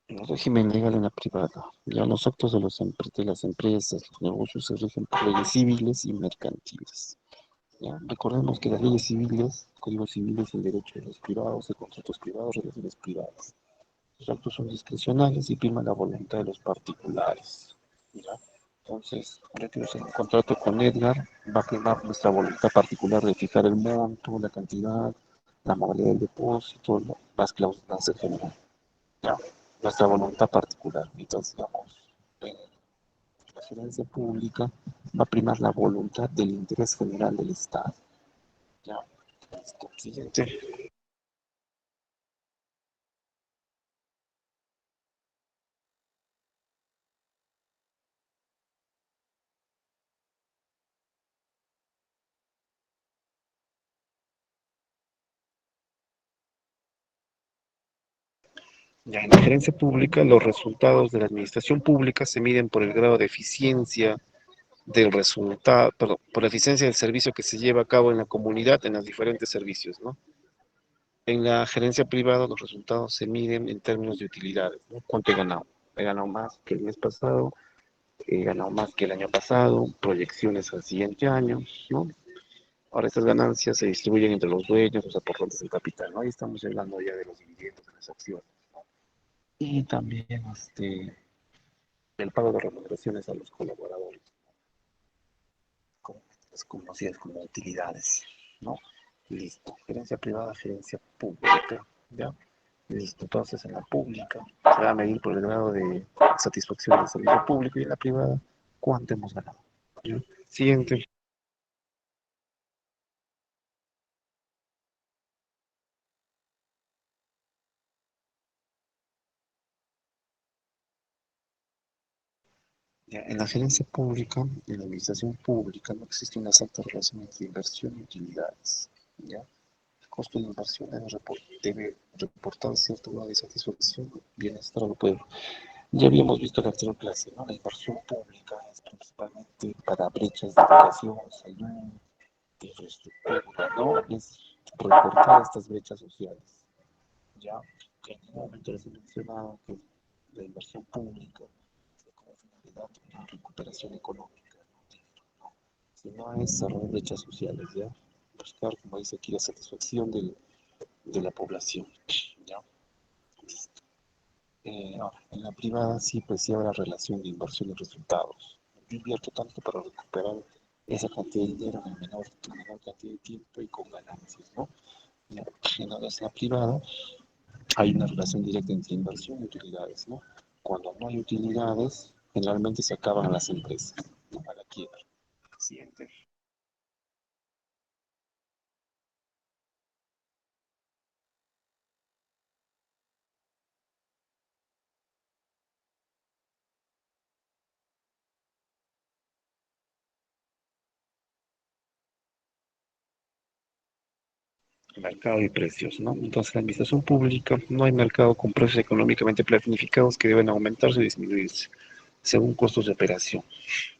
Speaker 1: el régimen legal en la privada. Ya los actos de, de las empresas, los negocios se rigen por leyes civiles y mercantiles. ¿Ya? Recordemos que las leyes civiles, el Código Civil es el derecho de los privados, de contratos privados, relaciones privadas. Los actos son discrecionales y prima la voluntad de los particulares. ¿Ya? Entonces, ya que el contrato con Edgar, va a primar nuestra voluntad particular de fijar el monto, la cantidad, la modalidad del depósito, las cláusulas de general. ¿Ya? Nuestra voluntad particular. Entonces, digamos, en la gerencia pública va a primar la voluntad del interés general del Estado. ¿Ya? Listo. Siguiente. Ya en la gerencia pública, los resultados de la administración pública se miden por el grado de eficiencia del resultado, perdón, por la eficiencia del servicio que se lleva a cabo en la comunidad en los diferentes servicios, ¿no? En la gerencia privada, los resultados se miden en términos de utilidades, ¿no? ¿Cuánto he ganado? He ganado más que el mes pasado, he ganado más que el año pasado, proyecciones al siguiente año, ¿no? Ahora estas ganancias se distribuyen entre los dueños, los aportantes del capital, ¿no? Ahí estamos hablando ya de los dividendos, de las acciones, ¿no? Y también el pago de remuneraciones a los colaboradores, como, es conocidas como utilidades, ¿no? Listo. Gerencia privada, gerencia pública, ¿ya? Listo. Entonces, en la pública se va a medir por el grado de satisfacción del servicio público y en la privada, ¿cuánto hemos ganado? ¿Ya? Siguiente. Ya, en la gerencia pública, en la administración pública, no existe una exacta relación entre inversión y utilidades. ¿Ya? El costo de inversión debe reportar cierto grado de satisfacción, bienestar al pueblo. Ya habíamos visto en la anterior clase, ¿no? La inversión pública es principalmente para brechas de educación, salud, de infraestructura, ¿no? Es recortar estas brechas sociales. Ya que en ningún momento les he mencionado que la inversión pública tiene como finalidad una recuperación económica, ¿no? Sino es cerrar brechas sociales, ¿ya? Buscar, como dice aquí, la satisfacción de la población, ¿ya? Ahora, en la privada sí, pues sí habrá relación de inversión y resultados. Yo invierto tanto para recuperar esa cantidad de dinero en menor cantidad de tiempo y con ganancias, ¿no? Ya, en la privada hay una relación directa entre inversión y utilidades, ¿no? Cuando no hay utilidades, generalmente se acaban las empresas, ¿no? A la quiebra. Siguiente. Mercado y precios, ¿no? Entonces, en la administración pública no hay mercado con precios económicamente planificados que deben aumentarse o disminuirse según costos de operación,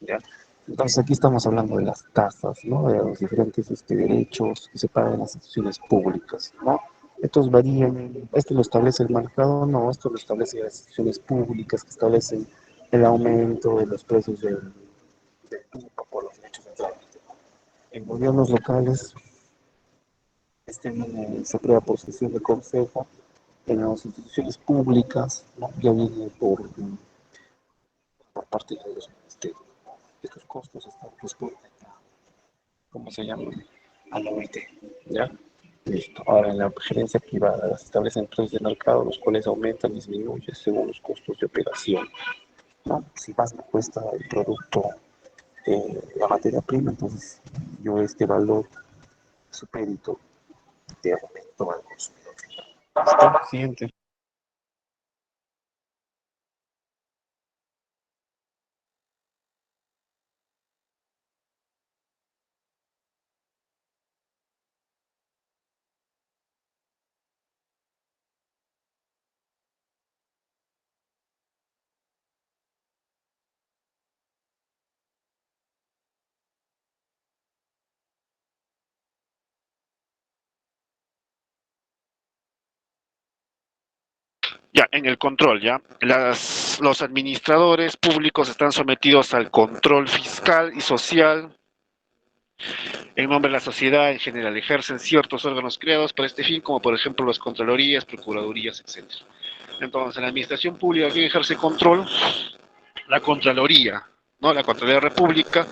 Speaker 1: ¿ya? Entonces, aquí estamos hablando de las tasas, ¿no? De los diferentes derechos que se pagan en las instituciones públicas, ¿no? Estos varían, esto lo establece el mercado, no, esto lo establece las instituciones públicas que establecen el aumento de los precios del tipo por los derechos de trámite. En gobiernos locales se aprueba por sesión de consejo, en las instituciones públicas, ¿no? Ya viene por parte de los ministerios. Estos costos están responden a, ¿cómo se llama? A la OIT, ¿ya? Listo. Ahora, en la gerencia privada se establecen precios de mercado, los cuales aumentan, disminuyen según los costos de operación, ¿no? Si más me cuesta el producto, la materia prima, entonces yo este valor supedito de aumento al consumidor. ¿Listo? Siguiente.
Speaker 2: Ya, en el control, ya. Los administradores públicos están sometidos al control fiscal y social en nombre de la sociedad en general. Ejercen ciertos órganos creados para este fin, como por ejemplo las contralorías, procuradurías, etc. Entonces, en la administración pública, ¿quién ejerce control? La Contraloría, ¿no? La Contraloría de la República,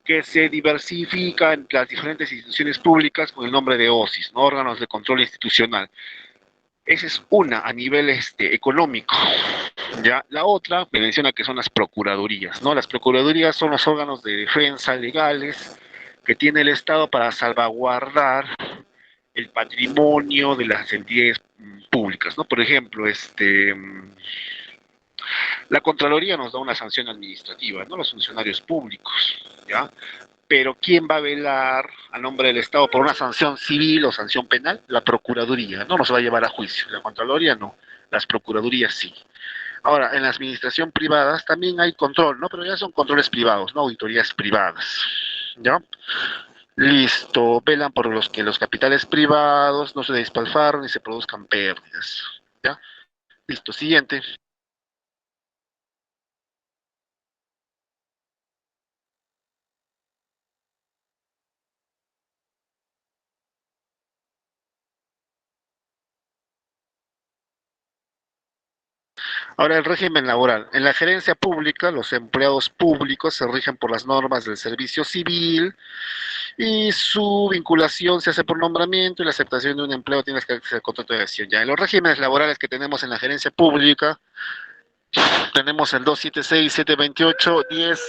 Speaker 2: que se diversifica en las diferentes instituciones públicas con el nombre de OSIS, ¿no? Órganos de control institucional. Esa es una a nivel económico. Ya, la otra me menciona que son las procuradurías, ¿no? Las procuradurías son los órganos de defensa legales que tiene el Estado para salvaguardar el patrimonio de las entidades públicas, ¿no? Por ejemplo, la Contraloría nos da una sanción administrativa, ¿no? Los funcionarios públicos, ¿ya? Pero ¿quién va a velar a nombre del Estado por una sanción civil o sanción penal? La Procuraduría, no nos va a llevar a juicio. La Contraloría no, las Procuradurías sí. Ahora, en la administración privada también hay control, ¿no? Pero ya son controles privados, ¿no? Auditorías privadas, ¿ya? Listo, velan por los que los capitales privados no se despilfarren ni se produzcan pérdidas, ¿ya? Listo, siguiente. Ahora, el régimen laboral. En la gerencia pública, los empleados públicos se rigen por las normas del servicio civil y su vinculación se hace por nombramiento y la aceptación de un empleo tiene que ser contrato de gestión. Ya en los regímenes laborales que tenemos en la gerencia pública, tenemos el 276, 728, 10,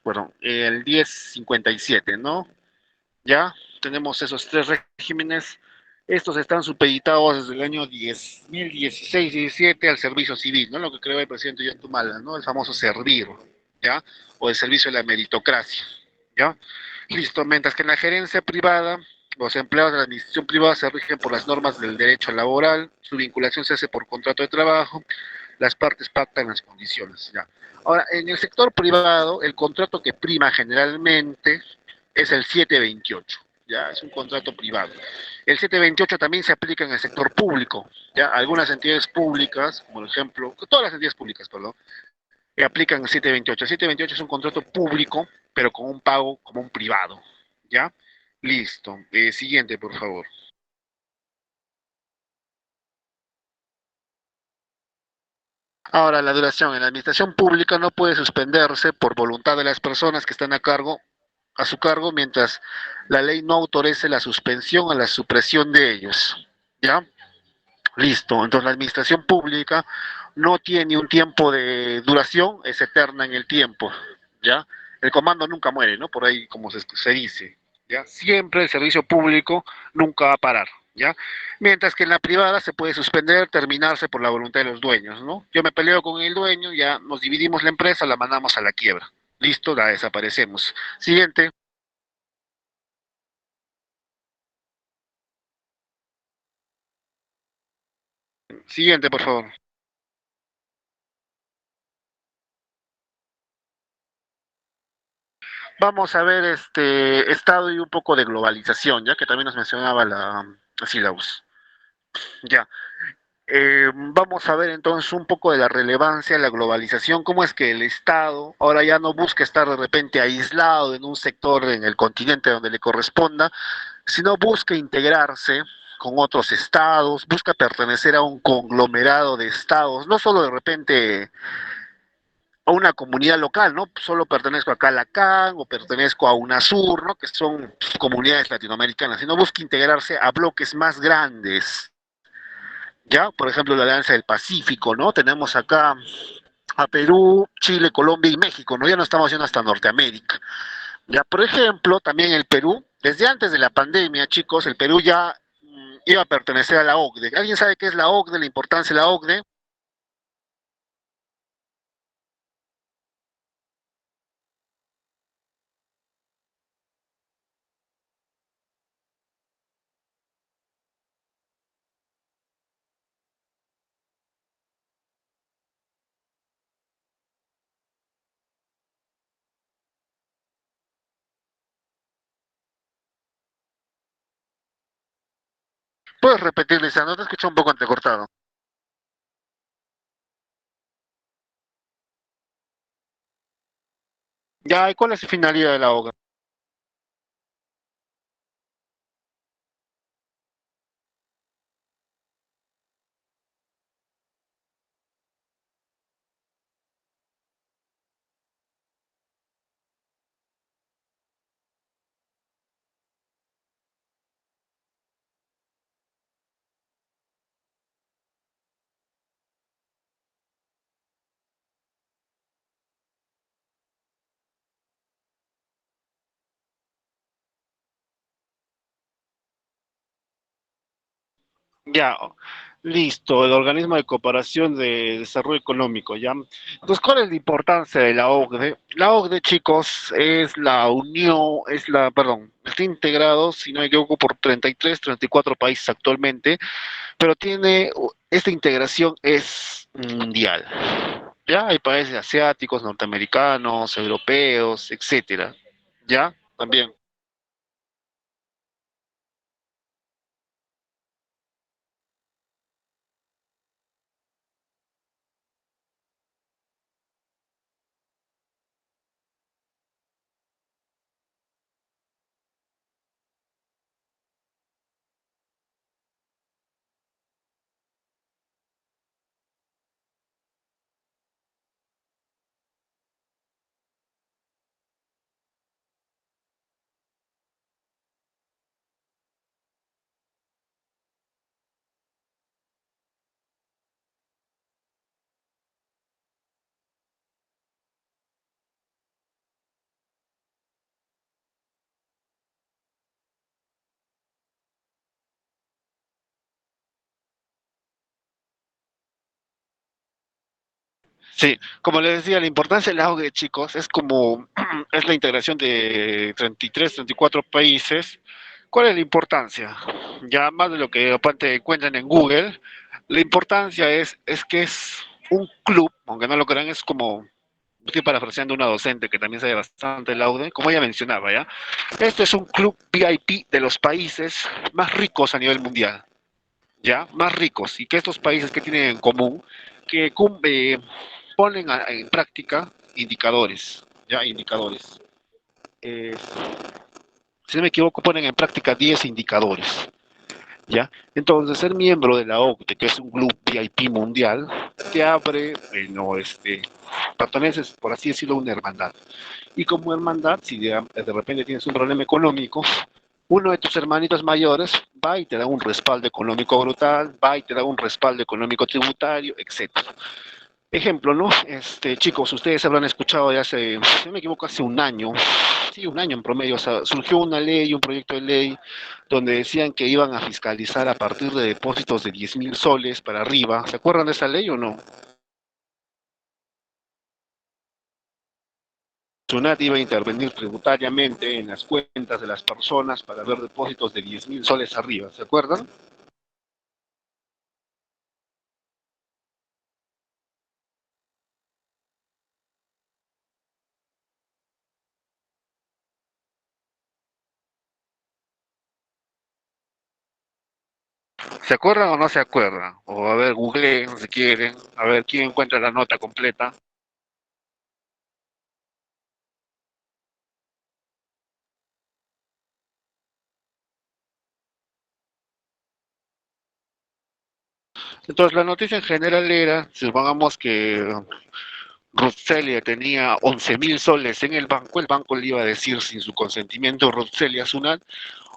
Speaker 2: bueno, el 1057, ¿no? Ya tenemos esos tres regímenes. Estos están supeditados desde el año 10.016-17 al servicio civil, ¿no? Lo que creó el presidente Ollantumala, ¿no? El famoso servir, ¿ya? O el servicio de la meritocracia, ¿ya? Listo, mientras que en la gerencia privada, los empleados de la administración privada se rigen por las normas del derecho laboral, su vinculación se hace por contrato de trabajo, las partes pactan las condiciones, ¿ya? Ahora, en el sector privado, el contrato que prima generalmente es el 728, ya es un contrato privado. El 728 también se aplica en el sector público, ya algunas entidades públicas, como por ejemplo, todas las entidades públicas, perdón, que aplican el 728. El 728 es un contrato público, pero con un pago como un privado, ¿ya? Listo. Siguiente, por favor. Ahora, la duración. En la administración pública no puede suspenderse por voluntad de las personas que están a su cargo mientras la ley no autorice la suspensión o la supresión de ellos. ¿Ya? Listo. Entonces la administración pública no tiene un tiempo de duración, es eterna en el tiempo. ¿Ya? El comando nunca muere, ¿no? Por ahí como se dice. ¿Ya? Siempre el servicio público nunca va a parar. ¿Ya? Mientras que en la privada se puede suspender, terminarse por la voluntad de los dueños, ¿no? Yo me peleo con el dueño, ya nos dividimos la empresa, la mandamos a la quiebra. Listo, la desaparecemos. Siguiente. Siguiente, por favor. Vamos a ver este estado y un poco de globalización, ya que también nos mencionaba la sílabus. Ya. Vamos a ver entonces un poco de la relevancia de la globalización, cómo es que el Estado ahora ya no busca estar de repente aislado en un sector en el continente donde le corresponda, sino busca integrarse con otros estados, busca pertenecer a un conglomerado de estados, no solo de repente a una comunidad local, ¿no? Solo pertenezco a Calacán o pertenezco a UNASUR, ¿no? Que son comunidades latinoamericanas, sino busca integrarse a bloques más grandes, ¿ya? Por ejemplo, la Alianza del Pacífico, ¿no? Tenemos acá a Perú, Chile, Colombia y México, ¿no? Ya no estamos yendo hasta Norteamérica. Ya, por ejemplo, también el Perú, desde antes de la pandemia, chicos, el Perú ya iba a pertenecer a la OCDE. ¿Alguien sabe qué es la OCDE, la importancia de la OCDE? ¿Puedes repetir, Lisa? No te escucho un poco entrecortado. Ya, ¿y cuál es la finalidad de la OCDE? Ya, listo, el organismo de cooperación de desarrollo económico, ¿ya? Entonces, ¿cuál es la importancia de la OCDE? La OCDE, chicos, es la unión, perdón, está integrado, si no me equivoco, por 33, 34 países actualmente, pero esta integración es mundial. Ya hay países asiáticos, norteamericanos, europeos, etcétera. ¿Ya? También. Sí, como les decía, la importancia del auge, chicos, es como es la integración de 33, 34 países. ¿Cuál es la importancia? Ya más de lo que aparte encuentran en Google, la importancia es que es un club, aunque no lo crean, es como, estoy parafraseando a una docente que también sabe bastante el auge, como ella mencionaba, ¿ya? Esto es un club VIP de los países más ricos a nivel mundial, ¿ya? Más ricos, y que estos países que tienen en común, que ponen en práctica indicadores, ya, indicadores. Eh, si no me equivoco, ponen en práctica 10 indicadores, ¿ya? Entonces, ser miembro de la OCDE, que es un club VIP mundial, te abre, perteneces, por así decirlo, a una hermandad. Y como hermandad, si de repente tienes un problema económico, uno de tus hermanitos mayores va y te da un respaldo económico brutal, va y te da un respaldo económico tributario, etcétera. Ejemplo, ¿no? Chicos, ustedes habrán escuchado ya hace, si no me equivoco, hace un año, sí, un año en promedio, o sea, surgió una ley, un proyecto de ley, donde decían que iban a fiscalizar a partir de depósitos de 10.000 soles para arriba. ¿Se acuerdan de esa ley o no? SUNAT iba a intervenir tributariamente en las cuentas de las personas para ver depósitos de 10.000 soles arriba, ¿se acuerdan? ¿Se acuerdan o no se acuerdan? O a ver, googleen si quieren, a ver quién encuentra la nota completa. Entonces, la noticia en general era, supongamos que Rutzelia tenía 11.000 soles en el banco le iba a decir sin su consentimiento Rutzelia a Sunat,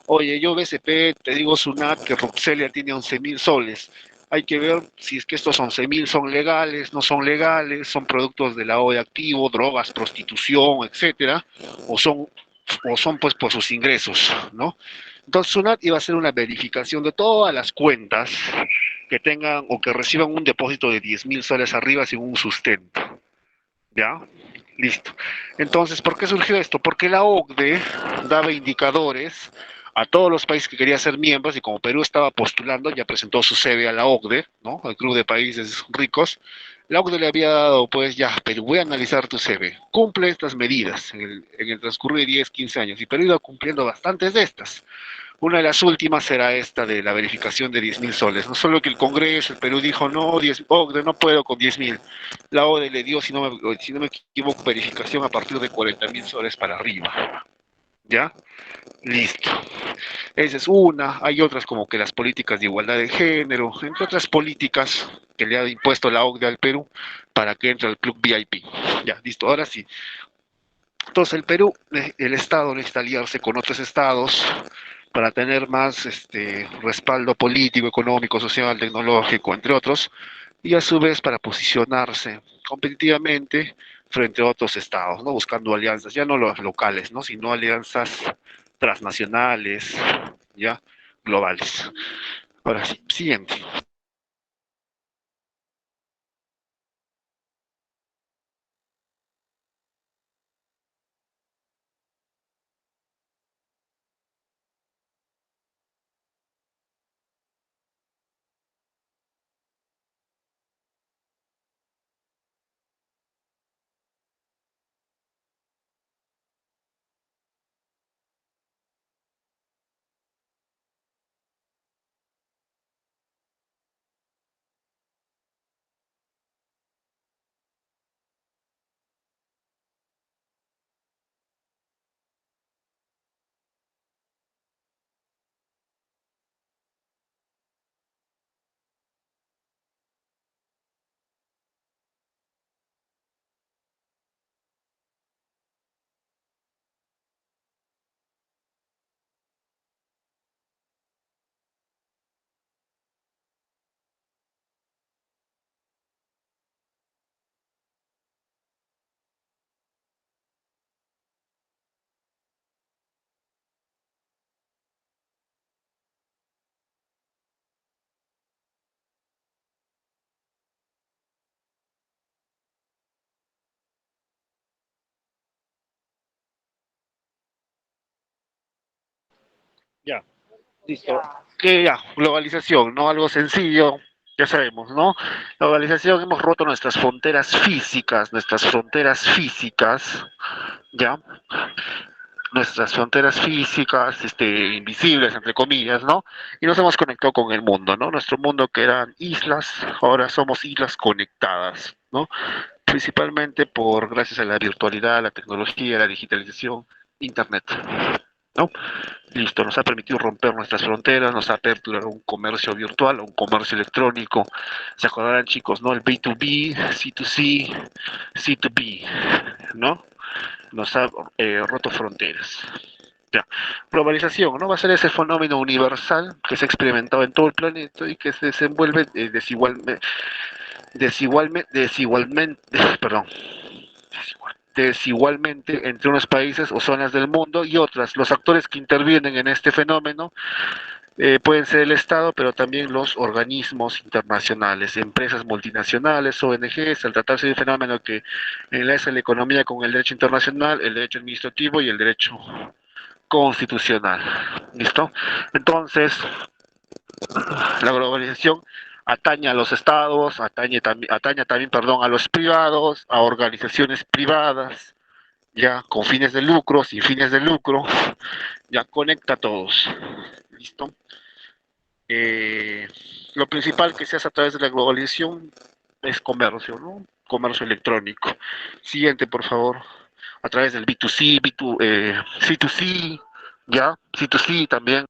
Speaker 2: oye, yo BCP te digo Sunat que Rutzelia tiene 11.000 soles. Hay que ver si es que estos 11.000 son legales, no son legales, son productos de lavado de activo, drogas, prostitución, etcétera, o son, o son pues por sus ingresos, ¿no? Entonces Sunat iba a hacer una verificación de todas las cuentas que tengan o que reciban un depósito de 10.000 soles arriba sin un sustento. ¿Ya? Listo. Entonces, ¿por qué surgió esto? Porque la OCDE daba indicadores a todos los países que querían ser miembros y como Perú estaba postulando, ya presentó su CV a la OCDE, ¿no? Al Club de Países Ricos. La OCDE le había dado, pues ya, Perú, voy a analizar tu CV. Cumple estas medidas en el transcurso de 10, 15 años. Y Perú iba cumpliendo bastantes de estas. Una de las últimas será esta de la verificación de 10.000 soles. No solo que el Congreso, el Perú dijo, no, 10, OCDE, no puedo con 10.000. La OCDE le dio, si no me equivoco, verificación a partir de 40.000 soles para arriba. ¿Ya? Listo. Esa es una. Hay otras como que las políticas de igualdad de género, entre otras políticas que le ha impuesto la OCDE al Perú para que entre al club VIP. Ya, listo. Ahora sí. Entonces el Perú, el Estado necesita aliarse con otros estados para tener más respaldo político, económico, social, tecnológico, entre otros, y a su vez para posicionarse competitivamente frente a otros estados, ¿no? Buscando alianzas, ya no los locales, ¿no? Sino alianzas transnacionales, ya globales. Ahora sí, siguiente. Ya, listo. Que ya, globalización, ¿no? Algo sencillo, ya sabemos, ¿no? La globalización, hemos roto nuestras fronteras físicas, ¿ya? Nuestras fronteras físicas, invisibles, entre comillas, ¿no? Y nos hemos conectado con el mundo, ¿no? Nuestro mundo que eran islas, ahora somos islas conectadas, ¿no? Principalmente gracias a la virtualidad, la tecnología, la digitalización, Internet, ¿no? Listo, nos ha permitido romper nuestras fronteras, nos ha aperturado un comercio virtual, un comercio electrónico. Se acordarán, chicos, ¿no? El B2B, C2C, C2B, ¿no? Nos ha roto fronteras. Ya. Globalización, ¿no? Va a ser ese fenómeno universal que se ha experimentado en todo el planeta y que se desenvuelve desigualmente, perdón, desigualmente entre unos países o zonas del mundo y otras. Los actores que intervienen en este fenómeno pueden ser el Estado, pero también los organismos internacionales, empresas multinacionales, ONGs, al tratarse de un fenómeno que enlaza la economía con el derecho internacional, el derecho administrativo y el derecho constitucional. ¿Listo? Entonces, la globalización atañe a los estados, atañe también, perdón, a los privados, a organizaciones privadas, ya con fines de lucro, sin fines de lucro, ya conecta a todos. ¿Listo? Lo principal que se hace a través de la globalización es comercio, ¿no? Comercio electrónico. Siguiente, por favor. A través del B2C, C2C, ¿ya? C2C también.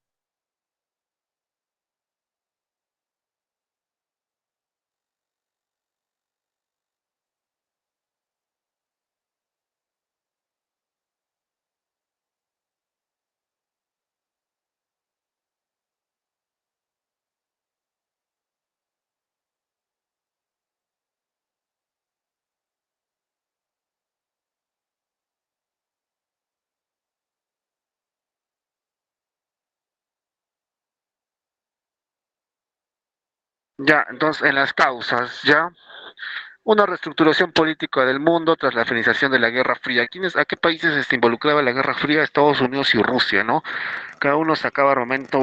Speaker 2: Ya, entonces en las causas, ¿ya? Una reestructuración política del mundo tras la finalización de la Guerra Fría. ¿A qué países involucraba la Guerra Fría? Estados Unidos y Rusia, ¿no? Cada uno sacaba armamento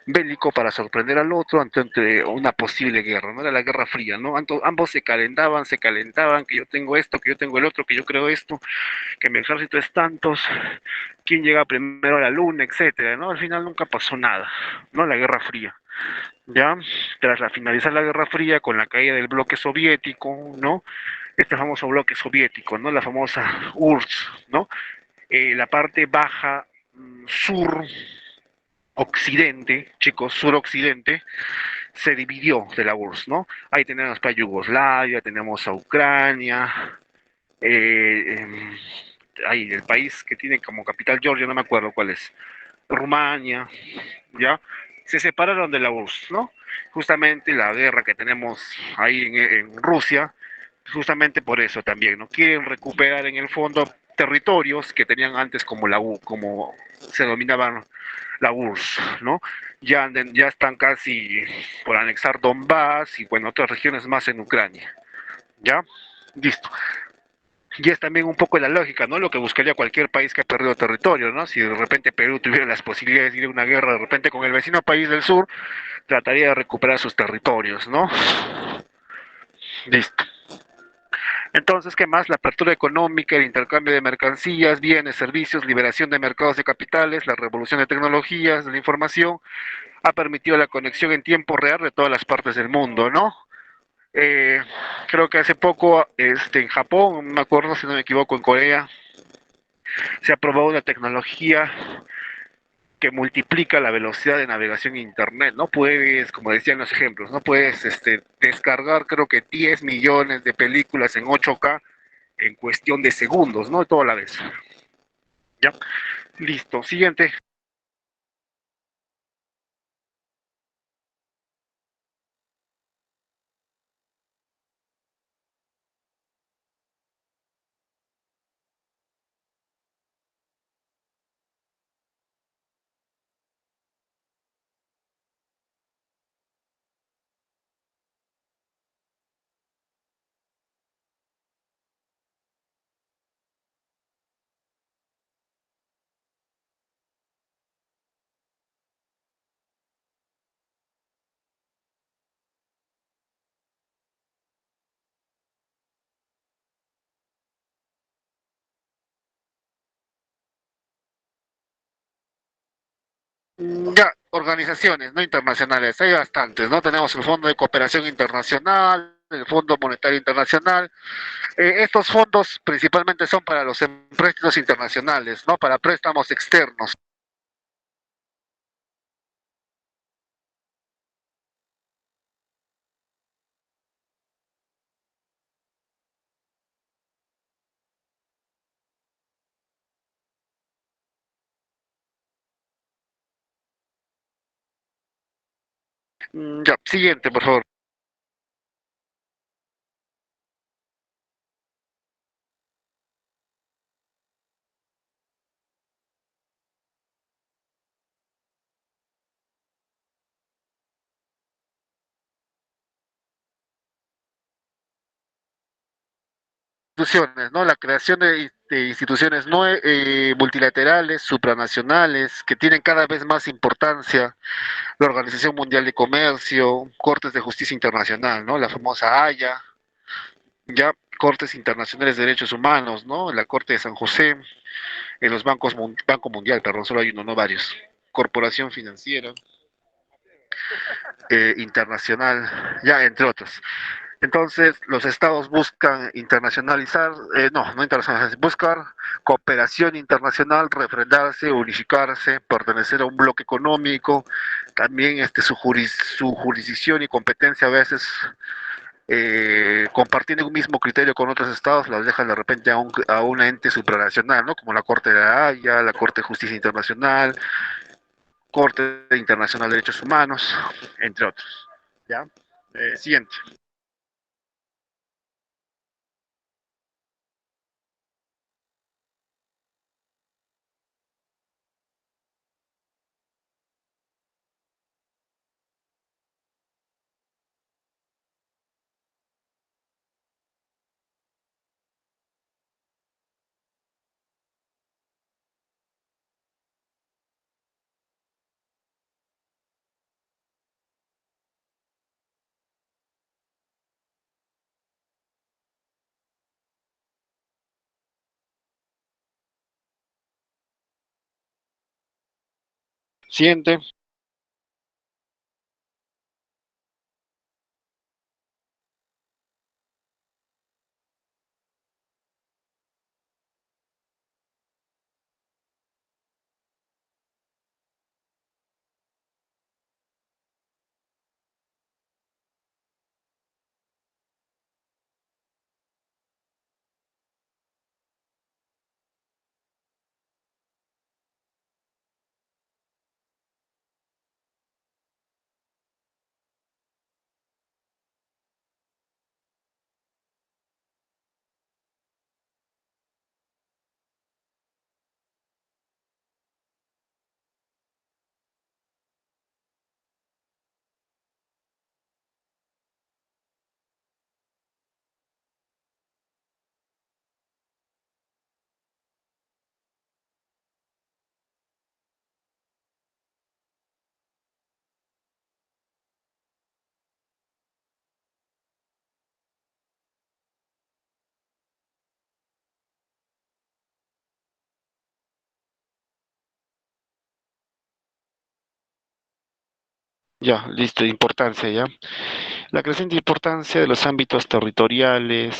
Speaker 2: bélico para sorprender al otro ante una posible guerra, ¿no? Era la Guerra Fría, ¿no? Ambos se calentaban, que yo tengo esto, que yo tengo el otro, que yo creo esto, que mi ejército es tantos, quién llega primero a la luna, etcétera, ¿no? Al final nunca pasó nada, ¿no? La Guerra Fría. Ya, tras la finalizar la Guerra Fría con la caída del bloque soviético, ¿no? Este famoso bloque soviético, ¿no? La famosa URSS, ¿no? La parte baja sur occidente, chicos, suroccidente, se dividió de la URSS, ¿no? Ahí tenemos para Yugoslavia, tenemos a Ucrania, eh, ahí el país que tiene como capital Georgia, no me acuerdo cuál es, Rumania, ¿ya? Se separaron de la URSS, ¿no? Justamente la guerra que tenemos ahí en Rusia, justamente por eso también, ¿no? Quieren recuperar en el fondo territorios que tenían antes como la U, como se dominaban la URSS, ¿no? Ya están casi por anexar Donbass y bueno, otras regiones más en Ucrania, ¿ya? Listo. Y es también un poco la lógica, ¿no? Lo que buscaría cualquier país que ha perdido territorio, ¿no? Si de repente Perú tuviera las posibilidades de ir a una guerra de repente con el vecino país del sur, trataría de recuperar sus territorios, ¿no? Listo. Entonces, ¿qué más? La apertura económica, el intercambio de mercancías, bienes, servicios, liberación de mercados de capitales, la revolución de tecnologías, de la información, ha permitido la conexión en tiempo real de todas las partes del mundo, ¿no? Eh, Creo que hace poco en Japón, no me acuerdo si no me equivoco, en Corea, se ha probado una tecnología que multiplica la velocidad de navegación en Internet, ¿no? Puedes, como decían los ejemplos, ¿no? Puedes descargar creo que 10 millones de películas en 8K en cuestión de segundos, ¿no? Todo a la vez. ¿Ya? Listo. Siguiente. Ya, organizaciones no internacionales, hay bastantes, ¿no? Tenemos el Fondo de Cooperación Internacional, el Fondo Monetario Internacional. Estos fondos principalmente son para los préstamos internacionales, ¿no? Para préstamos externos. Ya, siguiente, por favor. Instituciones, ¿no? La creación de instituciones no, multilaterales, supranacionales, que tienen cada vez más importancia, la Organización Mundial de Comercio, Cortes de Justicia Internacional, ¿no? La famosa Haya, ya Cortes Internacionales de Derechos Humanos, ¿no? La Corte de San José, en los Banco Mundial, perdón, solo hay uno, no varios. Corporación Financiera Internacional, ya entre otros. Entonces, los estados buscan internacionalizar, no internacionalizar, buscar cooperación internacional, refrendarse, unificarse, pertenecer a un bloque económico, también su jurisdicción y competencia a veces compartiendo un mismo criterio con otros estados, las dejan de repente a un ente supranacional, ¿no? Como la Corte de la Haya, la Corte de Justicia Internacional, Corte Internacional de Derechos Humanos, entre otros. ¿Ya? Siguiente. Siguiente. Ya, listo, importancia, ya. La creciente importancia de los ámbitos territoriales,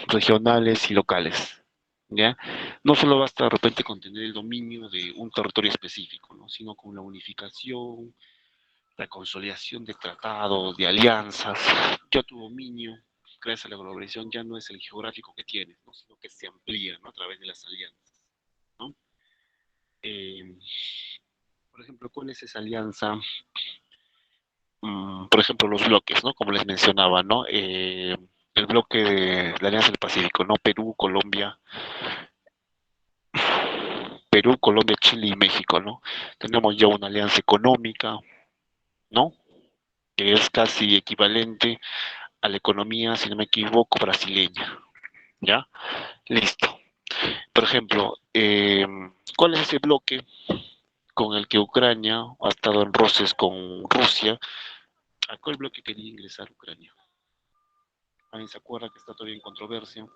Speaker 2: regionales y locales, ¿ya? No solo basta de repente con tener el dominio de un territorio específico, ¿no? Sino con la unificación, la consolidación de tratados, de alianzas. Ya tu dominio, gracias a la globalización, ya no es el geográfico que tienes, ¿no? Sino que se amplía, ¿no? A través de las alianzas, ¿no? Eh, por ejemplo, ¿cuál es esa alianza? Por ejemplo, los bloques, ¿no? Como les mencionaba, ¿no? El bloque de la Alianza del Pacífico, ¿no? Perú, Colombia, Chile y México, ¿no? Tenemos ya una alianza económica, ¿no? Que es casi equivalente a la economía, si no me equivoco, brasileña, ¿ya? Listo. Por ejemplo, ¿cuál es ese bloque con el que Ucrania ha estado en roces con Rusia? ¿A cuál bloque quería ingresar Ucrania? ¿Alguien se acuerda que está todavía en controversia?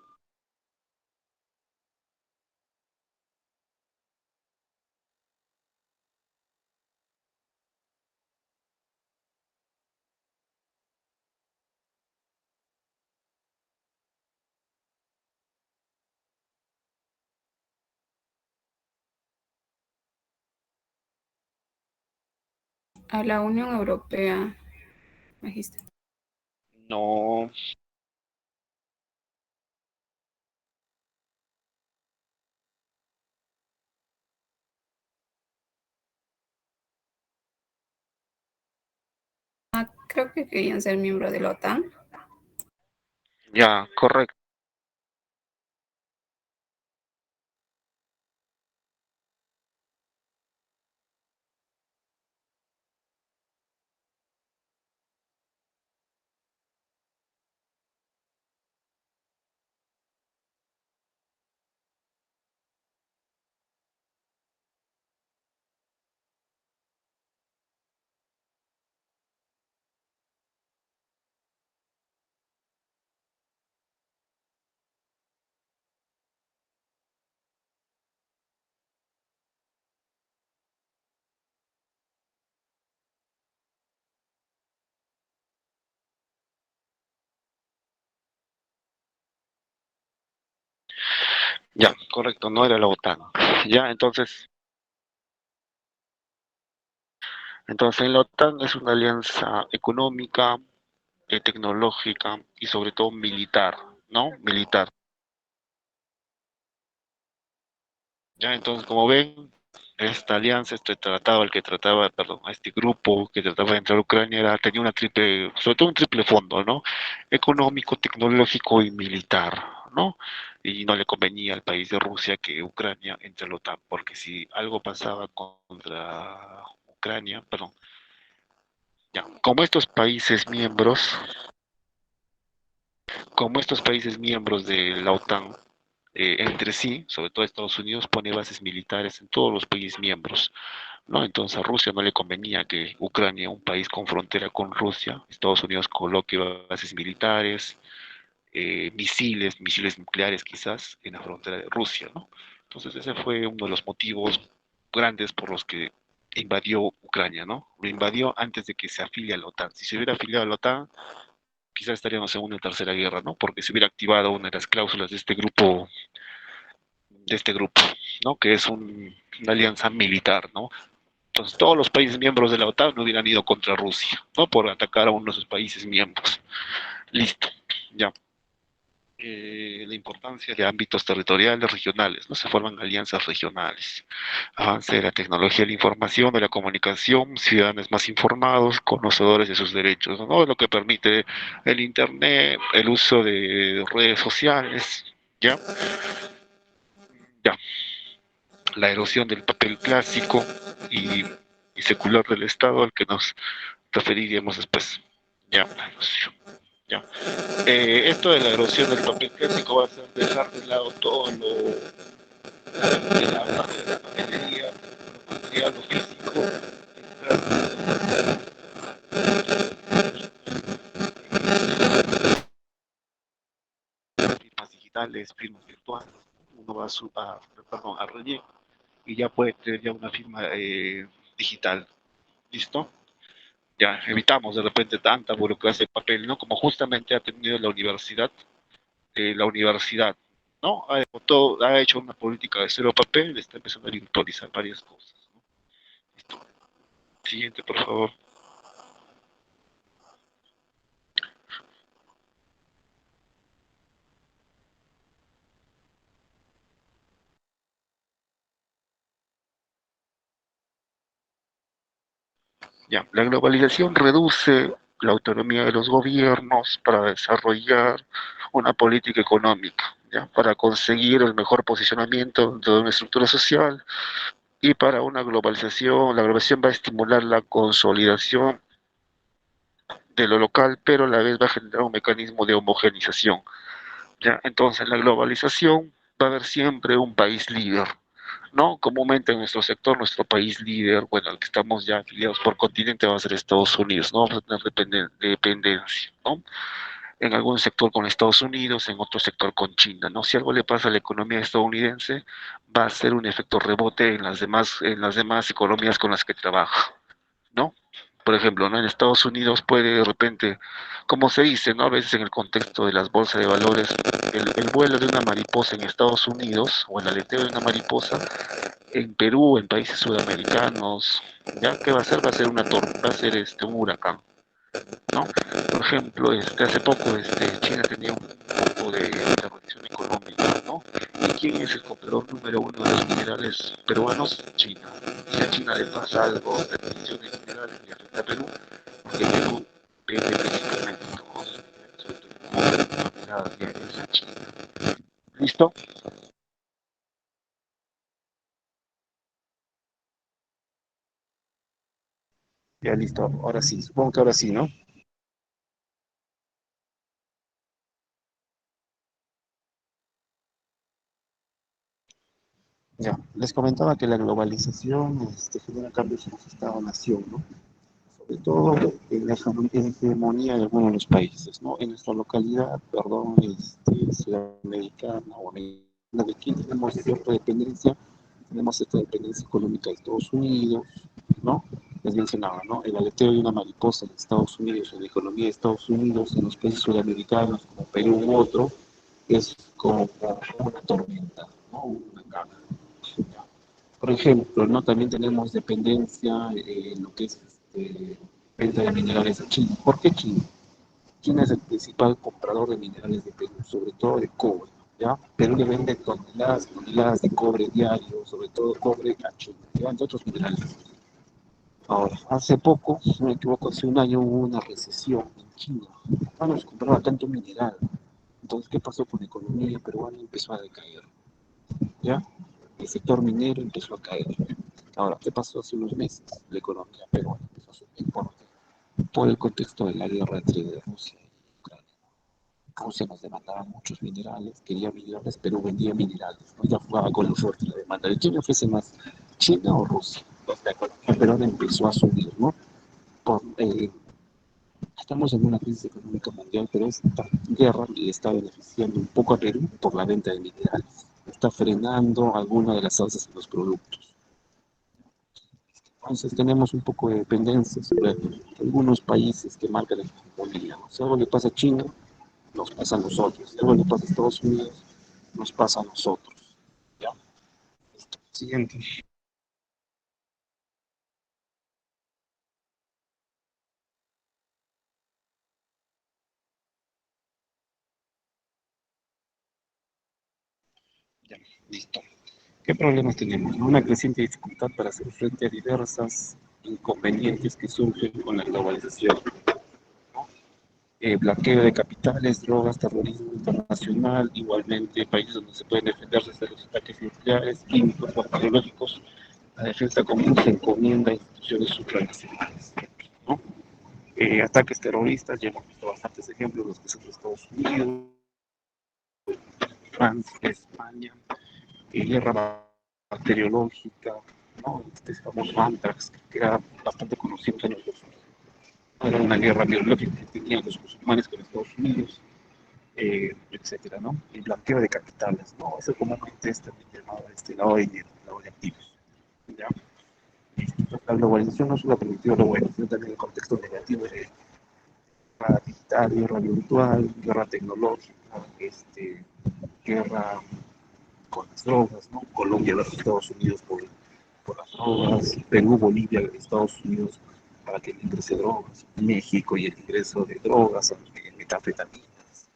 Speaker 5: A la Unión Europea, dijiste.
Speaker 2: No,
Speaker 5: Creo que querían ser miembro de la OTAN.
Speaker 2: ya, correcto. Ya, correcto, no era la OTAN. Ya, entonces la OTAN es una alianza económica, tecnológica y sobre todo militar, ¿no? Militar. Ya, entonces, como ven, esta alianza, este tratado, el que trataba, perdón, a este grupo que trataba de entrar a Ucrania tenía una triple, sobre todo un triple fondo, ¿no? Económico, tecnológico y militar, ¿no? Y no le convenía al país de Rusia que Ucrania entre a la OTAN, porque si algo pasaba contra Ucrania, perdón, ya, como estos países miembros de la OTAN entre sí, sobre todo Estados Unidos, pone bases militares en todos los países miembros, ¿no? Entonces a Rusia no le convenía que Ucrania, un país con frontera con Rusia, Estados Unidos coloque bases militares, misiles nucleares quizás, en la frontera de Rusia, ¿no? Entonces ese fue uno de los motivos grandes por los que invadió Ucrania, ¿no? Lo invadió antes de que se afilie a la OTAN. Si se hubiera afiliado a la OTAN, quizás estaríamos en una tercera guerra, ¿no? Porque se hubiera activado una de las cláusulas de este grupo, ¿no? Que es una alianza militar, ¿no? Entonces todos los países miembros de la OTAN no hubieran ido contra Rusia, ¿no? Por atacar a uno de sus países miembros. Listo, ya. La importancia de ámbitos territoriales regionales, ¿no? Se forman alianzas regionales. Avance de la tecnología de la información, de la comunicación, ciudadanos más informados, conocedores de sus derechos, ¿no? Lo que permite el Internet, el uso de redes sociales, ¿ya? Ya. La erosión del papel clásico y secular del Estado al que nos referiríamos después. Ya, la erosión. Ya. Esto de la erosión del papel clásico va a ser dejar de lado todo lo de la parte de la papelería, lo material, lo físico, firmas digitales, firmas virtuales. Uno va a Renier y ya puede tener ya una firma digital. ¿Listo? Ya evitamos de repente tanta burocracia de papel, ¿no? Como justamente ha tenido la universidad, ¿no? Ha hecho una política de cero papel, está empezando a virtualizar varias cosas, ¿no? Listo. Siguiente, por favor. Ya, la globalización reduce la autonomía de los gobiernos para desarrollar una política económica, ¿ya? Para conseguir el mejor posicionamiento de una estructura social y para una globalización. La globalización va a estimular la consolidación de lo local, pero a la vez va a generar un mecanismo de homogenización, ¿ya? Entonces, en la globalización va a haber siempre un país líder, ¿no? Comúnmente en nuestro sector, nuestro país líder, bueno, el que estamos ya afiliados por continente va a ser Estados Unidos, ¿no? Vamos a tener dependencia, ¿no? En algún sector con Estados Unidos, en otro sector con China, ¿no? Si algo le pasa a la economía estadounidense, va a ser un efecto rebote en las demás economías con las que trabaja, ¿no? Por ejemplo, ¿no? En Estados Unidos puede de repente, como se dice, ¿no? A veces en el contexto de las bolsas de valores, el vuelo de una mariposa en Estados Unidos o el aleteo de una mariposa en Perú, en países sudamericanos, ¿ya? ¿Qué va a ser? Va a ser un huracán, ¿no? Por ejemplo, hace poco China tenía un poco de intervención económica, ¿no? ¿Y quién es el comprador número uno de los minerales peruanos? China. Si a China le pasa algo de adquisición de minerales y afecta a Perú, porque Perú vende principalmente todos los minerales diarios a China. ¿Listo? Ya listo, ahora sí, supongo que ahora sí, ¿no? Ya, les comentaba que la globalización genera cambios en los Estado-nación, ¿no? Sobre todo en la hegemonía de algunos de los países, ¿no? En nuestra localidad, perdón, sudamericana o americana, de quién tenemos cierta dependencia, tenemos cierta dependencia económica de Estados Unidos, ¿no? Les mencionaba, ¿no? El aleteo de una mariposa en Estados Unidos, en la economía de Estados Unidos, en los países sudamericanos como Perú u otro, es como una tormenta, ¿no? Una cama. Por ejemplo, ¿no? También tenemos dependencia en lo que es venta de minerales a China. ¿Por qué China? China es el principal comprador de minerales de Perú, sobre todo de cobre, ¿ya? Perú le vende toneladas, toneladas de cobre diario, sobre todo cobre a China, ¿ya? Entre otros minerales. Ahora, hace poco, si no me equivoco, hace un año hubo una recesión en China. No se compraba tanto mineral. Entonces, ¿qué pasó con la economía peruana? Empezó a decaer, ¿ya? El sector minero empezó a caer. Ahora, ¿qué pasó hace unos meses? La economía peruana empezó a subir por el contexto de la guerra entre Rusia y Ucrania. Rusia nos demandaba muchos minerales, quería minerales, Perú vendía minerales, ¿no? Ya jugaba con los fuertes la demanda. ¿De quién me ofrece más? ¿China o Rusia? Pues la economía peruana empezó a subir, ¿no? Por, estamos en una crisis económica mundial, pero esta guerra le está beneficiando un poco a Perú por la venta de minerales. Está frenando alguna de las alzas en los productos.
Speaker 1: Entonces tenemos un poco de dependencia sobre algunos países que marcan la hegemonía, ¿no? Si algo le pasa a China, nos pasa a nosotros. Si algo le pasa a Estados Unidos, nos pasa a nosotros. ¿Ya? Siguiente. Ya, listo. ¿Qué problemas tenemos? Una creciente dificultad para hacer frente a diversas inconvenientes que surgen con la globalización. Blanqueo de capitales, drogas, terrorismo internacional, igualmente países donde se pueden defenderse de los ataques nucleares, químicos o biológicos. La defensa común se encomienda a instituciones supranacionales, ¿no? Ataques terroristas, ya hemos visto bastantes ejemplos, los que son de Estados Unidos, Francia, España, guerra bacteriológica, ¿no? Este famoso Antrax, que era bastante conocido en los 2000. Era una guerra biológica que tenían los musulmanes con Estados Unidos, etcétera, ¿no? El blanqueo de capitales, ¿no? Eso comúnmente es también llamado lavado de dinero, lavado de activos, ¿ya? La globalización no solo ha permitido lo bueno, sino también el contexto negativo de guerra digital, guerra virtual, guerra tecnológica, guerra con las drogas, ¿no? Colombia versus Estados Unidos por las drogas, Perú, Bolivia, Estados Unidos para que el ingreso de drogas, México y el ingreso de drogas, metanfetaminas.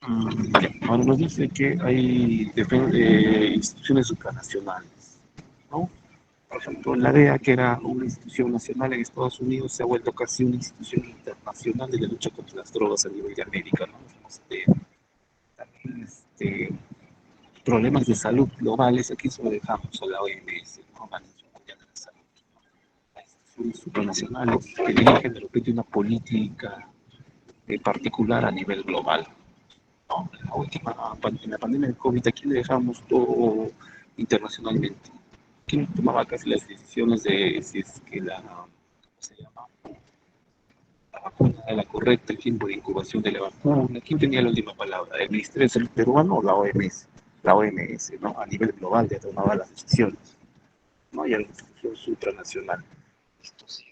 Speaker 1: Ahora nos dice que hay instituciones supranacionales, ¿no? Por ejemplo, la DEA, que era una institución nacional en Estados Unidos, se ha vuelto casi una institución internacional de la lucha contra las drogas a nivel de América, ¿no? También problemas de salud globales, aquí solo dejamos a la OMS, ¿no? Organización Mundial de la Salud. Las instituciones supranacionales que dirigen de repente una política en particular a nivel global, ¿no? En la pandemia del COVID, aquí le dejamos todo internacionalmente. ¿Quién tomaba casi las decisiones de si es que ¿cómo se llama? La vacuna era la correcta, el tiempo de incubación de la vacuna? ¿Quién tenía la última palabra? ¿El Ministerio de Salud peruano o la OMS? La OMS, ¿no? A nivel global ya tomaba las decisiones, ¿no? Y a la institución supranacional. Esto sí.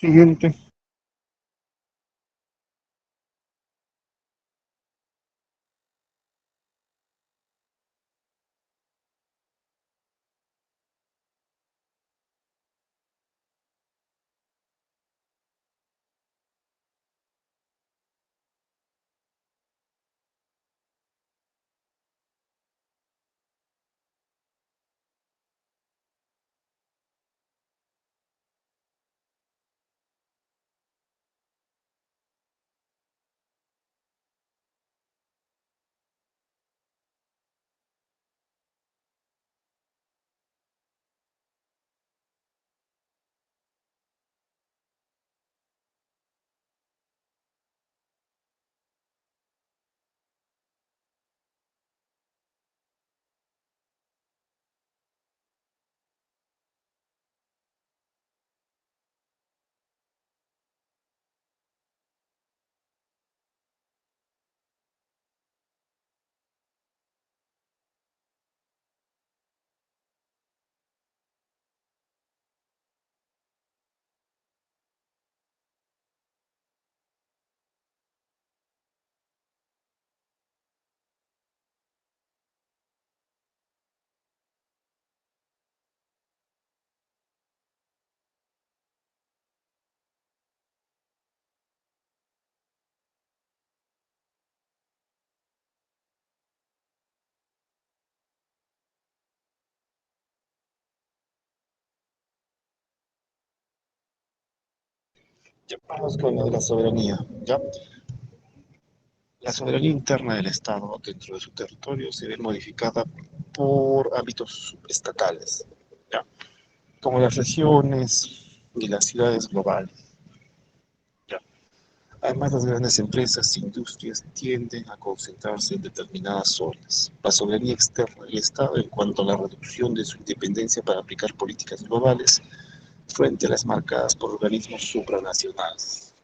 Speaker 1: Siguiente. Ya vamos con lo de la soberanía, ¿ya? La soberanía interna del Estado dentro de su territorio se ve modificada por ámbitos estatales, ¿ya? Como las regiones y las ciudades globales, ¿ya? Además, las grandes empresas e industrias tienden a concentrarse en determinadas zonas. La soberanía externa del Estado en cuanto a la reducción de su independencia para aplicar políticas globales frente a las marcadas por organismos supranacionales.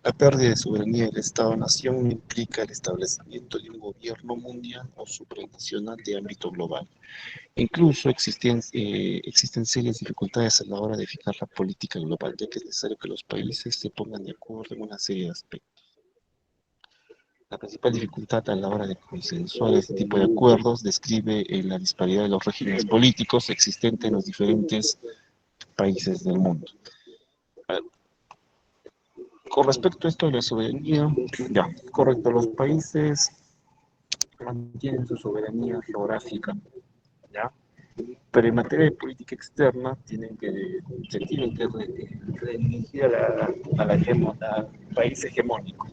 Speaker 1: La pérdida de soberanía del Estado-nación implica el establecimiento de un gobierno mundial o supranacional de ámbito global. Incluso existen serias dificultades a la hora de fijar la política global, ya que es necesario que los países se pongan de acuerdo en una serie de aspectos. La principal dificultad a la hora de consensuar este tipo de acuerdos describe la disparidad de los regímenes políticos existentes en los diferentes países del mundo. Con respecto a esto de la soberanía, ya, correcto, los países mantienen su soberanía geográfica, ¿ya? Pero en materia de política externa se tienen que redirigir al país hegemónico,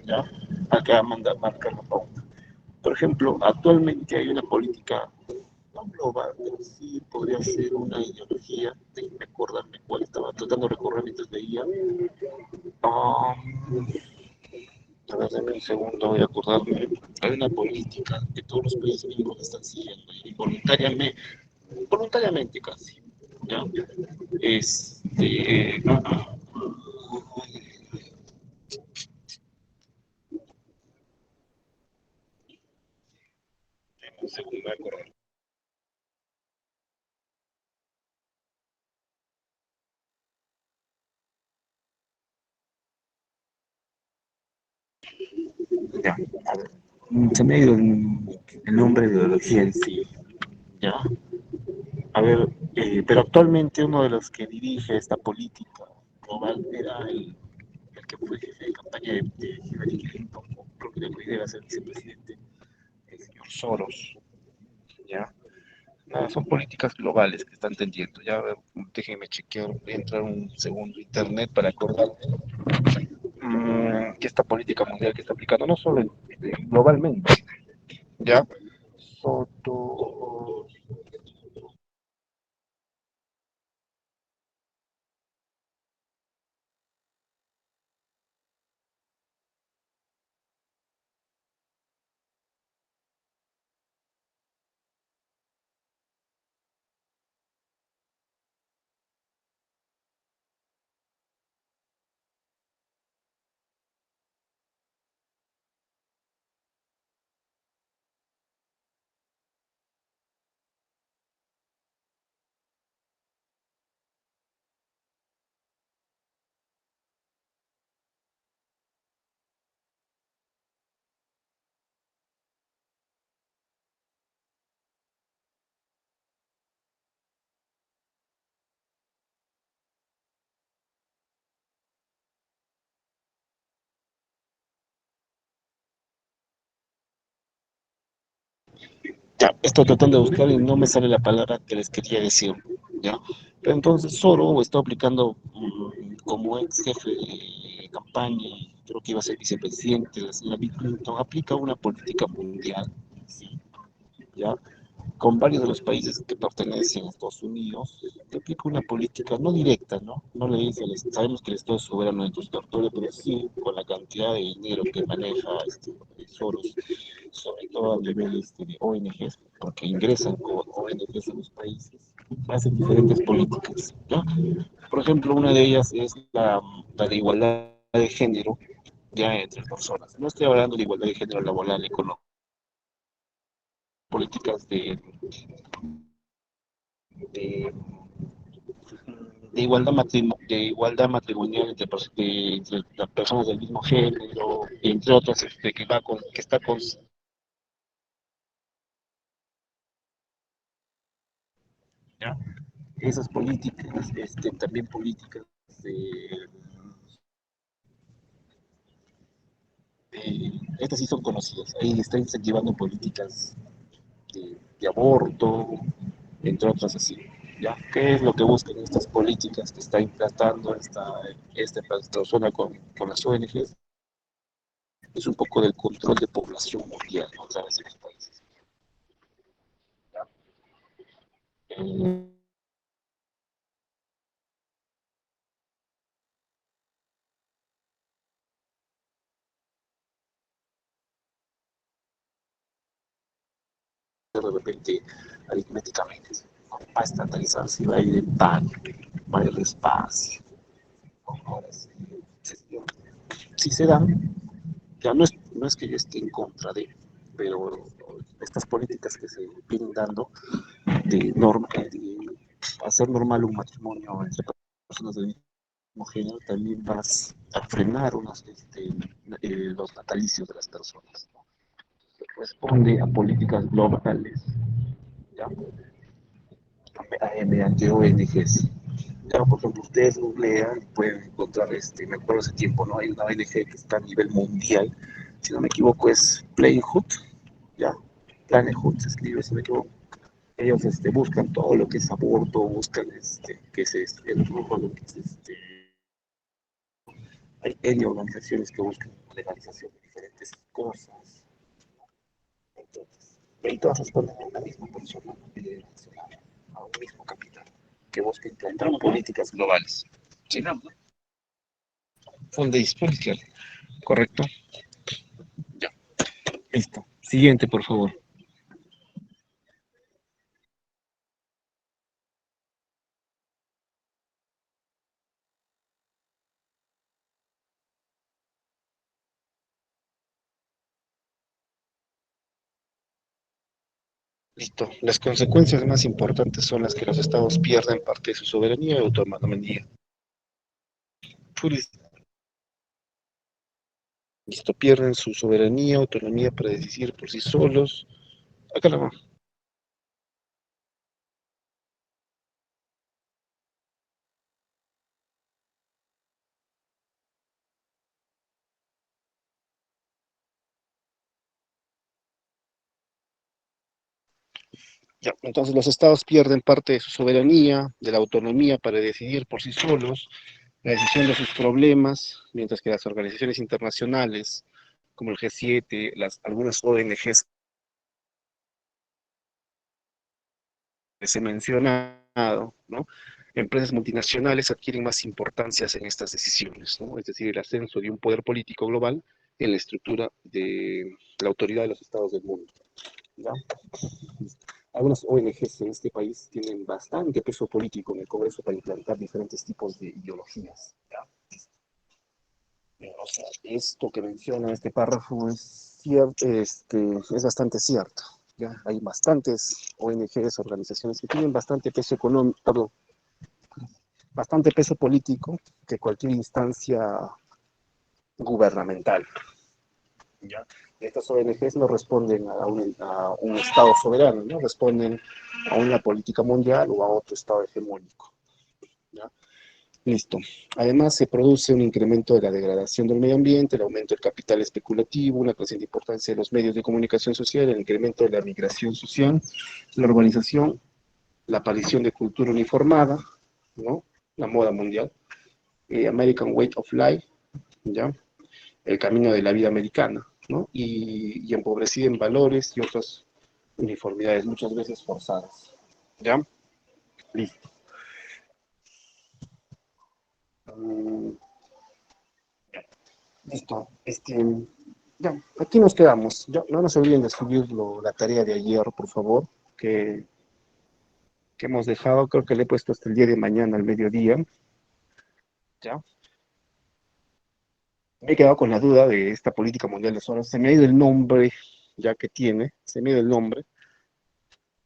Speaker 1: ¿ya? Al que va a marcar la pauta. Por ejemplo, actualmente hay una política no global, pero sí podría ser una ideología, déjenme acordarme cuál estaba tratando de recordar mientras veía. Ah, a ver, dame un segundo, voy a acordarme. Hay una política que todos los países miembros están siguiendo, y voluntariamente casi, ¿ya? Un segundo, voy a acordar. Ya, a ver. Se me ha ido el nombre de ideología en sí, ¿ya? A ver, pero actualmente uno de los que dirige esta política global era el que fue jefe de campaña de Hillary Clinton, creo que después iba a ser vicepresidente, el señor Soros, ¿ya? Nada, son políticas globales que están tendiendo. Ya, a ver, déjenme chequear, voy a entrar un segundo a internet para acordarme que esta política mundial que está aplicando, no solo globalmente, ¿ya? Soto, ya, estoy tratando de buscar y no me sale la palabra que les quería decir, ¿ya? Pero entonces Soro está aplicando como ex jefe de campaña, y creo que iba a ser vicepresidente de la señora Bill Clinton, aplica una política mundial, ¿sí? ¿Ya? Con varios de los países que pertenecen a Estados Unidos, que aplica una política no directa, ¿no? No le dice, sabemos que el Estado es soberano de tus territorios, pero sí con la cantidad de dinero que maneja Soros, sobre todo a nivel de ONGs, porque ingresan con ONGs en los países, hacen diferentes políticas, ¿no? Por ejemplo, una de ellas es la de igualdad de género ya entre personas. No estoy hablando de igualdad de género laboral, económica, políticas de de igualdad matrimonial entre las personas del mismo género, entre otras, que está con, ¿ya? Esas políticas, también políticas estas sí son conocidas, ahí está incentivando políticas de aborto, entre otras así. ¿Ya? ¿Qué es lo que buscan estas políticas que está implantando esta persona con las ONGs? es un poco del control de población mundial, ¿no? A través de los países. Eh, de repente, aritméticamente, va a estandarizarse y va a ir en pan, va a ir despacio. Ahora sí, si se da, ya no es que yo esté en contra de, pero estas políticas que se vienen dando de hacer normal un matrimonio entre personas del mismo género también vas a frenar los natalicios de las personas, ¿no? Responde a políticas globales, ¿ya? Mediante ONGs. Ya, por ejemplo, ustedes googlean y pueden encontrar, me acuerdo hace tiempo, ¿no? Hay una ONG que está a nivel mundial, si no me equivoco es Planehood, ¿ya? Planehood se escribe, si no me equivoco. Ellos buscan todo lo que es aborto, buscan que se, todo lo que es hay N organizaciones que buscan legalización de diferentes cosas. Entonces, y todas responden a una misma persona, a un mismo capital, que busca implantar políticas globales. ¿Sí? Fundaispolitical, ¿correcto? Ya, listo. Siguiente, por favor. Listo. Las consecuencias más importantes son las que los estados pierden parte de su soberanía y autonomía. Listo, pierden su soberanía, autonomía para decidir por sí solos. Acá la va. Ya, entonces los estados pierden parte de su soberanía, de la autonomía para decidir por sí solos, la decisión de sus problemas, mientras que las organizaciones internacionales, como el G7, algunas ONGs que se han mencionado, ¿no? Empresas multinacionales adquieren más importancia en estas decisiones, ¿no? Es decir, el ascenso de un poder político global en la estructura de la autoridad de los estados del mundo, ¿ya? Algunas ONGs en este país tienen bastante peso político en el Congreso para implantar diferentes tipos de ideologías, ¿ya? O sea, esto que menciona este párrafo es cierto, es bastante cierto. ¿Ya? Hay bastantes ONGs, organizaciones que tienen bastante peso económico, perdón, bastante peso político que cualquier instancia gubernamental. ¿Ya? Estas ONGs no responden a un Estado soberano, no responden a una política mundial o a otro Estado hegemónico. ¿Ya? Listo. Además, se produce un incremento de la degradación del medio ambiente, el aumento del capital especulativo, una creciente importancia de los medios de comunicación social, el incremento de la migración social, la urbanización, la aparición de cultura uniformada, ¿no? La moda mundial, American Way of Life, ¿ya? El camino de la vida americana, ¿no? Y empobrecida en valores y otras uniformidades muchas veces forzadas, ¿ya? Listo. Mm, listo. Ya, aquí nos quedamos. Ya, no nos olviden de subir la tarea de ayer, por favor, que, que hemos dejado. Creo que le he puesto hasta el día de mañana al mediodía. ¿Ya? Me he quedado con la duda de esta política mundial de Soros. Se me ha ido el nombre, ya que tiene, se me ha ido el nombre.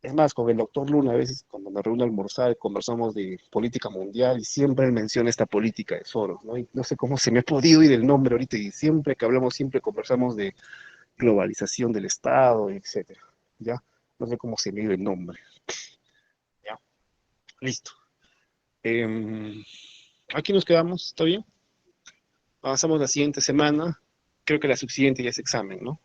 Speaker 1: Es más, con el doctor Luna, a veces cuando me reúno a almorzar, conversamos de política mundial y siempre él menciona esta política de Soros, ¿no? Y no sé cómo se me ha podido ir el nombre ahorita y siempre que hablamos, siempre conversamos de globalización del Estado, etcétera. ¿Ya? No sé cómo se me ha ido el nombre. ¿Ya? Listo. Em, aquí nos quedamos, ¿está bien? Avanzamos la siguiente semana. Creo que la subsiguiente ya es examen, ¿no?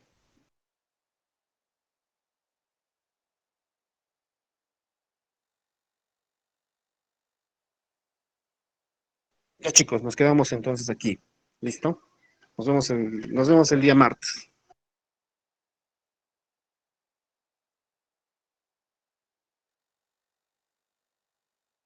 Speaker 1: Ya chicos, nos quedamos entonces aquí. ¿Listo? Nos vemos el día martes.